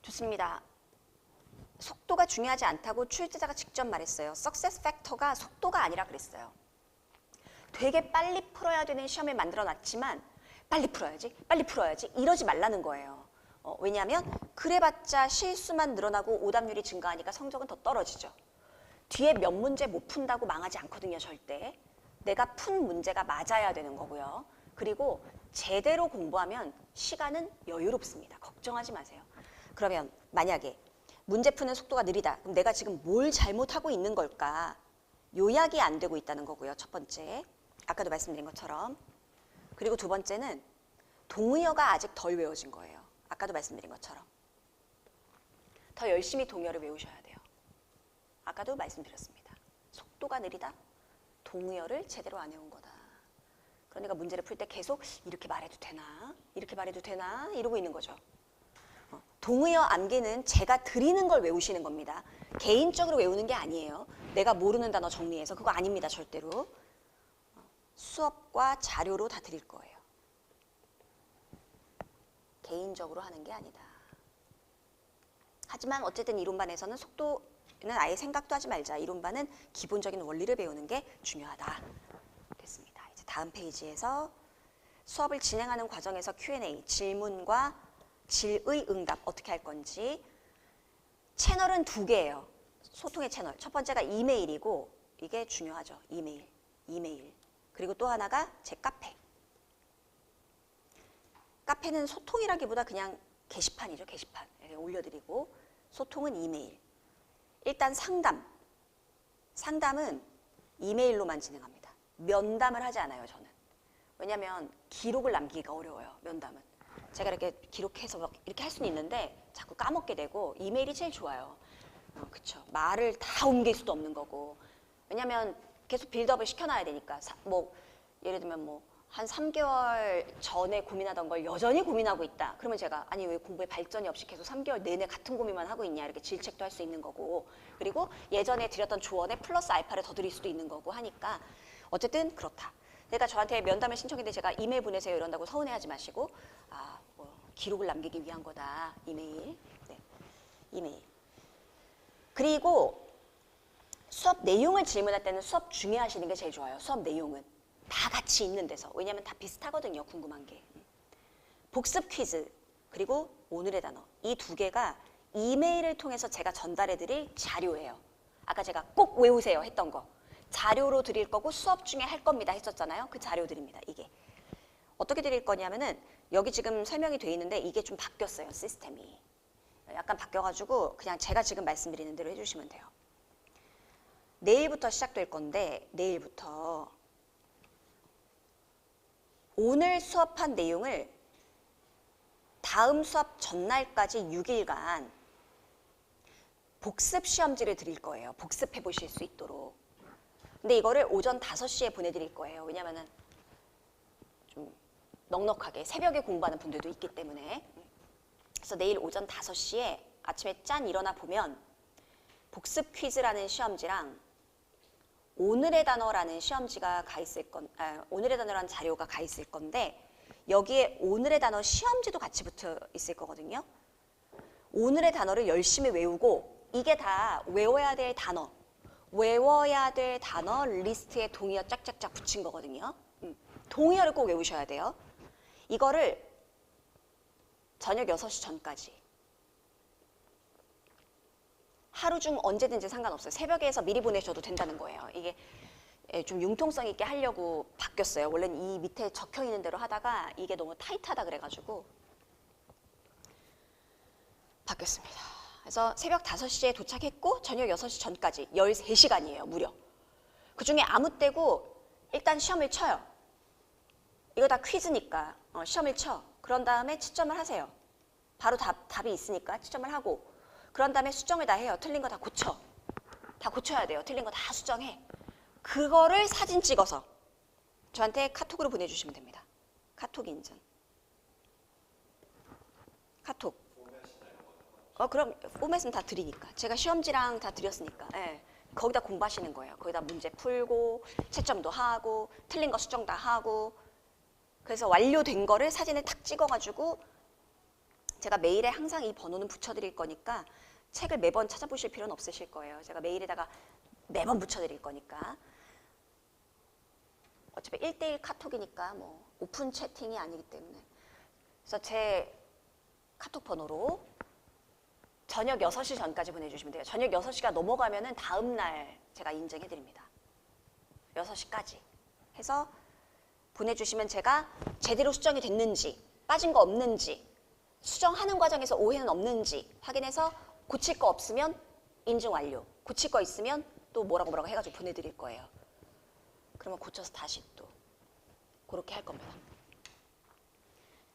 좋습니다. 속도가 중요하지 않다고 출제자가 직접 말했어요. Success factor가 속도가 아니라 그랬어요. 되게 빨리 풀어야 되는 시험을 만들어 놨지만 빨리 풀어야지 이러지 말라는 거예요. 왜냐하면 그래봤자 실수만 늘어나고 오답률이 증가하니까 성적은 더 떨어지죠. 뒤에 몇 문제 못 푼다고 망하지 않거든요. 절대. 내가 푼 문제가 맞아야 되는 거고요. 그리고 제대로 공부하면 시간은 여유롭습니다. 걱정하지 마세요. 그러면 만약에 문제 푸는 속도가 느리다. 그럼 내가 지금 뭘 잘못하고 있는 걸까? 요약이 안 되고 있다는 거고요. 첫 번째. 아까도 말씀드린 것처럼. 그리고 두 번째는 동의어가 아직 덜 외워진 거예요. 아까도 말씀드린 것처럼. 더 열심히 동의어를 외우셔야 돼요. 아까도 말씀드렸습니다. 속도가 느리다. 동의어를 제대로 안 외운 거다. 그러니까 문제를 풀 때 계속 이렇게 말해도 되나? 이렇게 말해도 되나? 이러고 있는 거죠. 동의어 암기는 제가 드리는 걸 외우시는 겁니다. 개인적으로 외우는 게 아니에요. 내가 모르는 단어 정리해서 그거 아닙니다. 절대로. 수업과 자료로 다 드릴 거예요. 개인적으로 하는 게 아니다. 하지만 어쨌든 이론반에서는 속도는 아예 생각도 하지 말자. 이론반은 기본적인 원리를 배우는 게 중요하다. 됐습니다. 이제 다음 페이지에서 수업을 진행하는 과정에서 Q&A, 질문과 질의 응답 어떻게 할 건지. 채널은 2개예요. 소통의 채널. 첫 번째가 이메일이고 이게 중요하죠. 이메일. 그리고 또 하나가 제 카페. 카페는 소통이라기보다 그냥 게시판이죠. 게시판. 올려드리고 소통은 이메일. 일단 상담은 이메일로만 진행합니다. 면담을 하지 않아요. 저는. 왜냐하면 기록을 남기기가 어려워요. 면담은. 제가 이렇게 기록해서 막 이렇게 할 수는 있는데 자꾸 까먹게 되고 이메일이 제일 좋아요. 그쵸. 말을 다 옮길 수도 없는 거고. 왜냐면 계속 빌드업을 시켜놔야 되니까. 예를 들면 한 3개월 전에 고민하던 걸 여전히 고민하고 있다. 그러면 제가 아니 왜 공부에 발전이 없이 계속 3개월 내내 같은 고민만 하고 있냐. 이렇게 질책도 할 수 있는 거고. 그리고 예전에 드렸던 조언에 플러스 알파를 더 드릴 수도 있는 거고 하니까 어쨌든 그렇다. 그러니까 저한테 면담을 신청했는데 제가 이메일 보내세요 이런다고 서운해하지 마시고 기록을 남기기 위한 거다. 이메일. 네. 이메일. 그리고 수업 내용을 질문할 때는 수업 중에 하시는 게 제일 좋아요. 수업 내용은. 다 같이 있는 데서. 왜냐하면 다 비슷하거든요. 궁금한 게. 복습 퀴즈 그리고 오늘의 단어. 이 2개가 이메일을 통해서 제가 전달해 드릴 자료예요. 아까 제가 꼭 외우세요 했던 거. 자료로 드릴 거고 수업 중에 할 겁니다 했었잖아요. 그 자료 드립니다. 이게. 어떻게 드릴 거냐면은 여기 지금 설명이 돼 있는데 이게 좀 바뀌었어요. 시스템이. 약간 바뀌어가지고 그냥 제가 지금 말씀드리는 대로 해주시면 돼요. 내일부터 시작될 건데 내일부터 오늘 수업한 내용을 다음 수업 전날까지 6일간 복습 시험지를 드릴 거예요. 복습해 보실 수 있도록. 근데 이거를 오전 5시에 보내드릴 거예요. 왜냐면은 좀 넉넉하게 새벽에 공부하는 분들도 있기 때문에. 그래서 내일 오전 5시에 아침에 짠 일어나 보면 복습 퀴즈라는 시험지랑 오늘의 단어라는 시험지가 가 있을 오늘의 단어라는 자료가 가 있을 건데 여기에 오늘의 단어 시험지도 같이 붙어 있을 거거든요. 오늘의 단어를 열심히 외우고 이게 다 외워야 될 단어 리스트에 동의어 짝짝짝 붙인 거거든요. 동의어를 꼭 외우셔야 돼요. 이거를 저녁 6시 전까지 하루 중 언제든지 상관없어요. 새벽에 해서 미리 보내셔도 된다는 거예요. 이게 좀 융통성 있게 하려고 바뀌었어요. 원래는 이 밑에 적혀 있는 대로 하다가 이게 너무 타이트하다 그래가지고 바뀌었습니다. 그래서 새벽 5시에 도착했고 저녁 6시 전까지 13시간이에요. 무려. 그중에 아무 때고 일단 시험을 쳐요. 이거 다 퀴즈니까 시험을 쳐. 그런 다음에 채점을 하세요. 바로 답이 있으니까 채점을 하고 그런 다음에 수정을 다 해요. 틀린 거 다 고쳐. 다 고쳐야 돼요. 틀린 거 다 수정해. 그거를 사진 찍어서 저한테 카톡으로 보내주시면 됩니다. 카톡 인증. 카톡. 그럼 포맷은 다 드리니까. 제가 시험지랑 다 드렸으니까. 예. 거기다 공부하시는 거예요. 거기다 문제 풀고 채점도 하고 틀린 거 수정 다 하고 그래서 완료된 거를 사진을 탁 찍어가지고 제가 메일에 항상 이 번호는 붙여드릴 거니까 책을 매번 찾아보실 필요는 없으실 거예요. 제가 메일에다가 매번 붙여드릴 거니까. 어차피 1대1 카톡이니까 뭐 오픈 채팅이 아니기 때문에. 그래서 제 카톡 번호로 저녁 6시 전까지 보내주시면 돼요. 저녁 6시가 넘어가면은 다음 날 제가 인증해드립니다. 6시까지 해서 보내주시면 제가 제대로 수정이 됐는지 빠진 거 없는지 수정하는 과정에서 오해는 없는지 확인해서 고칠 거 없으면 인증 완료, 고칠 거 있으면 또 뭐라고 해가지고 보내드릴 거예요. 그러면 고쳐서 다시 또 그렇게 할 겁니다.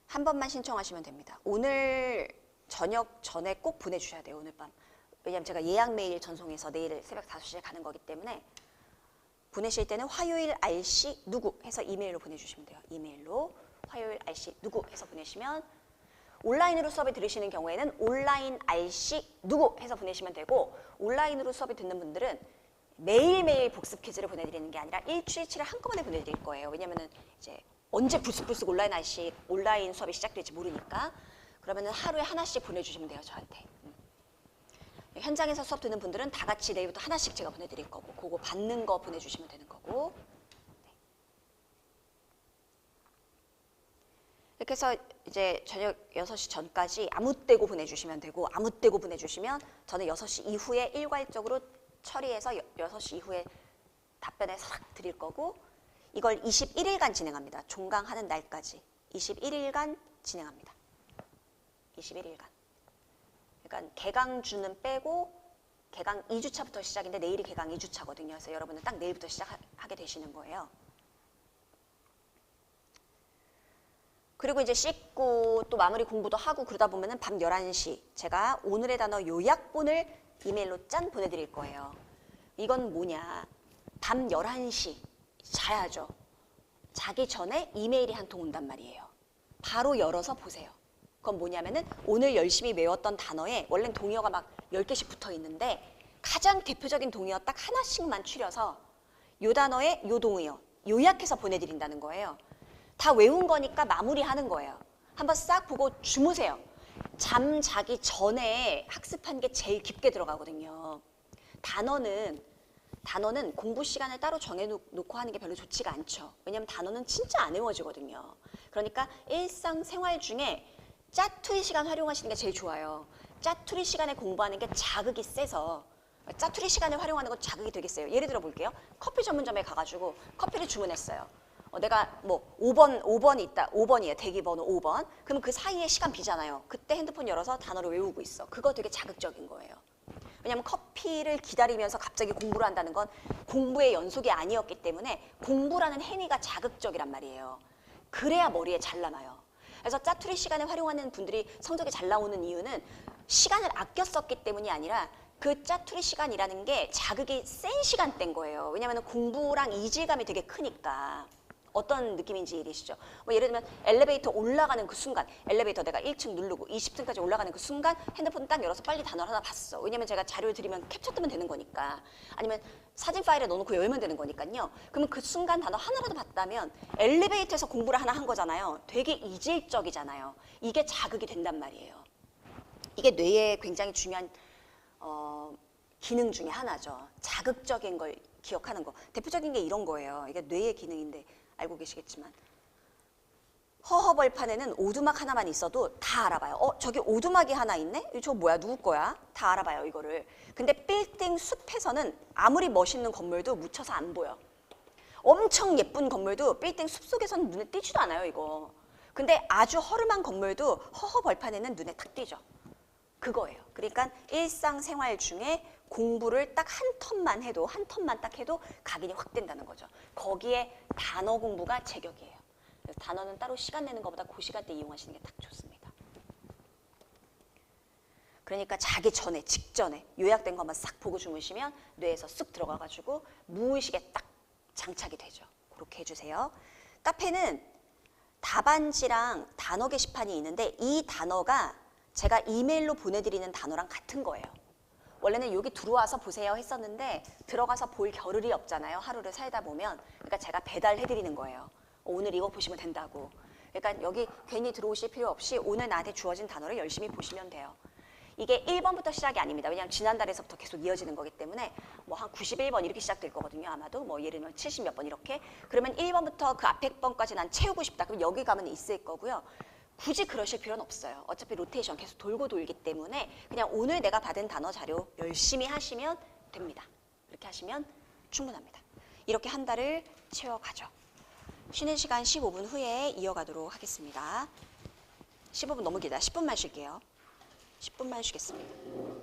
한 번만 신청하시면 됩니다. 오늘 저녁 전에 꼭 보내주셔야 돼요. 오늘 밤. 왜냐하면 제가 예약 메일 전송해서 내일 새벽 5시에 가는 거기 때문에 보내실 때는 화요일 RC 누구 해서 이메일로 보내주시면 돼요. 이메일로 화요일 RC 누구 해서 보내시면 온라인으로 수업을 들으시는 경우에는 온라인 RC 누구 해서 보내시면 되고 온라인으로 수업을 듣는 분들은 매일매일 복습 퀴즈를 보내드리는 게 아니라 일주일치를 한꺼번에 보내드릴 거예요. 왜냐면은 이제 언제 불쑥불쑥 온라인 RC 온라인 수업이 시작될지 모르니까 그러면은 하루에 하나씩 보내주시면 돼요. 저한테. 현장에서 수업 듣는 분들은 다 같이 내일부터 하나씩 제가 보내드릴 거고 그거 받는 거 보내주시면 되는 거고 네. 이렇게 해서 이제 저녁 6시 전까지 아무 때고 보내주시면 되고 아무 때고 보내주시면 저는 6시 이후에 일괄적으로 처리해서 6시 이후에 답변을 싹 드릴 거고 이걸 21일간 진행합니다. 종강하는 날까지 21일간 진행합니다. 21일간. 그러니까 개강주는 빼고 개강 2주차부터 시작인데 내일이 개강 2주차거든요. 그래서 여러분은 딱 내일부터 시작하게 되시는 거예요. 그리고 이제 씻고 또 마무리 공부도 하고 그러다 보면은 밤 11시 제가 오늘의 단어 요약본을 이메일로 짠 보내드릴 거예요. 이건 뭐냐. 밤 11시 자야죠. 자기 전에 이메일이 한 통 온단 말이에요. 바로 열어서 보세요. 그건 뭐냐면은 오늘 열심히 외웠던 단어에 원래는 동의어가 막 10개씩 붙어 있는데 가장 대표적인 동의어 딱 하나씩만 추려서 요 단어에 요 동의어 요약해서 보내드린다는 거예요. 다 외운 거니까 마무리하는 거예요. 한번 싹 보고 주무세요. 잠 자기 전에 학습한 게 제일 깊게 들어가거든요. 단어는 공부 시간을 따로 정해놓고 하는 게 별로 좋지가 않죠. 왜냐하면 단어는 진짜 안 외워지거든요. 그러니까 일상생활 중에 짜투리 시간 활용하시는 게 제일 좋아요. 짜투리 시간에 공부하는 게 자극이 세서 짜투리 시간을 활용하는 건 자극이 되게 세요. 예를 들어 볼게요. 커피 전문점에 가가지고 커피를 주문했어요. 내가 뭐 5번이 있다. 5번이에요. 대기 번호 5번. 그러면 그 사이에 시간 비잖아요. 그때 핸드폰 열어서 단어를 외우고 있어. 그거 되게 자극적인 거예요. 왜냐하면 커피를 기다리면서 갑자기 공부를 한다는 건 공부의 연속이 아니었기 때문에 공부라는 행위가 자극적이란 말이에요. 그래야 머리에 잘 남아요. 그래서 짜투리 시간을 활용하는 분들이 성적이 잘 나오는 이유는 시간을 아껴 썼기 때문이 아니라 그 짜투리 시간이라는 게 자극이 센 시간대인 거예요. 왜냐하면 공부랑 이질감이 되게 크니까. 어떤 느낌인지 이해되시죠? 뭐 예를 들면 엘리베이터 올라가는 그 순간, 엘리베이터 내가 1층 누르고 20층까지 올라가는 그 순간 핸드폰 딱 열어서 빨리 단어를 하나 봤어. 왜냐면 제가 자료를 드리면 캡처 뜨면 되는 거니까. 아니면 사진 파일에 넣어놓고 열면 되는 거니까요. 그러면 그 순간 단어 하나라도 봤다면 엘리베이터에서 공부를 하나 한 거잖아요. 되게 이질적이잖아요. 이게 자극이 된단 말이에요. 이게 뇌에 굉장히 중요한 기능 중에 하나죠. 자극적인 걸 기억하는 거. 대표적인 게 이런 거예요. 이게 뇌의 기능인데 알고 계시겠지만 허허벌판에는 오두막 하나만 있어도 다 알아봐요. 저기 오두막이 하나 있네? 저거 뭐야? 누구 거야? 다 알아봐요, 이거를. 근데 빌딩 숲에서는 아무리 멋있는 건물도 묻혀서 안 보여. 엄청 예쁜 건물도 빌딩 숲속에서는 눈에 띄지도 않아요, 이거. 근데 아주 허름한 건물도 허허벌판에는 눈에 탁 띄죠. 그거예요. 그러니까 일상생활 중에 공부를 딱 한 턴만 해도, 한 턴만 딱 해도 각인이 확 된다는 거죠. 거기에 단어 공부가 제격이에요. 그래서 단어는 따로 시간 내는 것보다 그 시간대 이용하시는 게 딱 좋습니다. 그러니까 자기 전에, 직전에 요약된 것만 싹 보고 주무시면 뇌에서 쑥 들어가가지고 무의식에 딱 장착이 되죠. 그렇게 해주세요. 카페는 답안지랑 단어 게시판이 있는데 이 단어가 제가 이메일로 보내드리는 단어랑 같은 거예요. 원래는 여기 들어와서 보세요 했었는데 들어가서 볼 겨를이 없잖아요. 하루를 살다 보면. 그러니까 제가 배달해드리는 거예요. 오늘 이거 보시면 된다고. 그러니까 여기 괜히 들어오실 필요 없이 오늘 나한테 주어진 단어를 열심히 보시면 돼요. 이게 1번부터 시작이 아닙니다. 왜냐하면 지난달에서부터 계속 이어지는 거기 때문에 뭐 한 91번 이렇게 시작될 거거든요. 아마도 뭐 예를 들면 70 몇 번 이렇게. 그러면 1번부터 그 앞에 번까지 난 채우고 싶다. 그럼 여기 가면 있을 거고요. 굳이 그러실 필요는 없어요. 어차피 로테이션 계속 돌고 돌기 때문에 그냥 오늘 내가 받은 단어 자료 열심히 하시면 됩니다. 이렇게 하시면 충분합니다. 이렇게 한 달을 채워가죠. 쉬는 시간 15분 후에 이어가도록 하겠습니다. 15분 너무 길다. 10분만 쉴게요. 10분만 쉬겠습니다.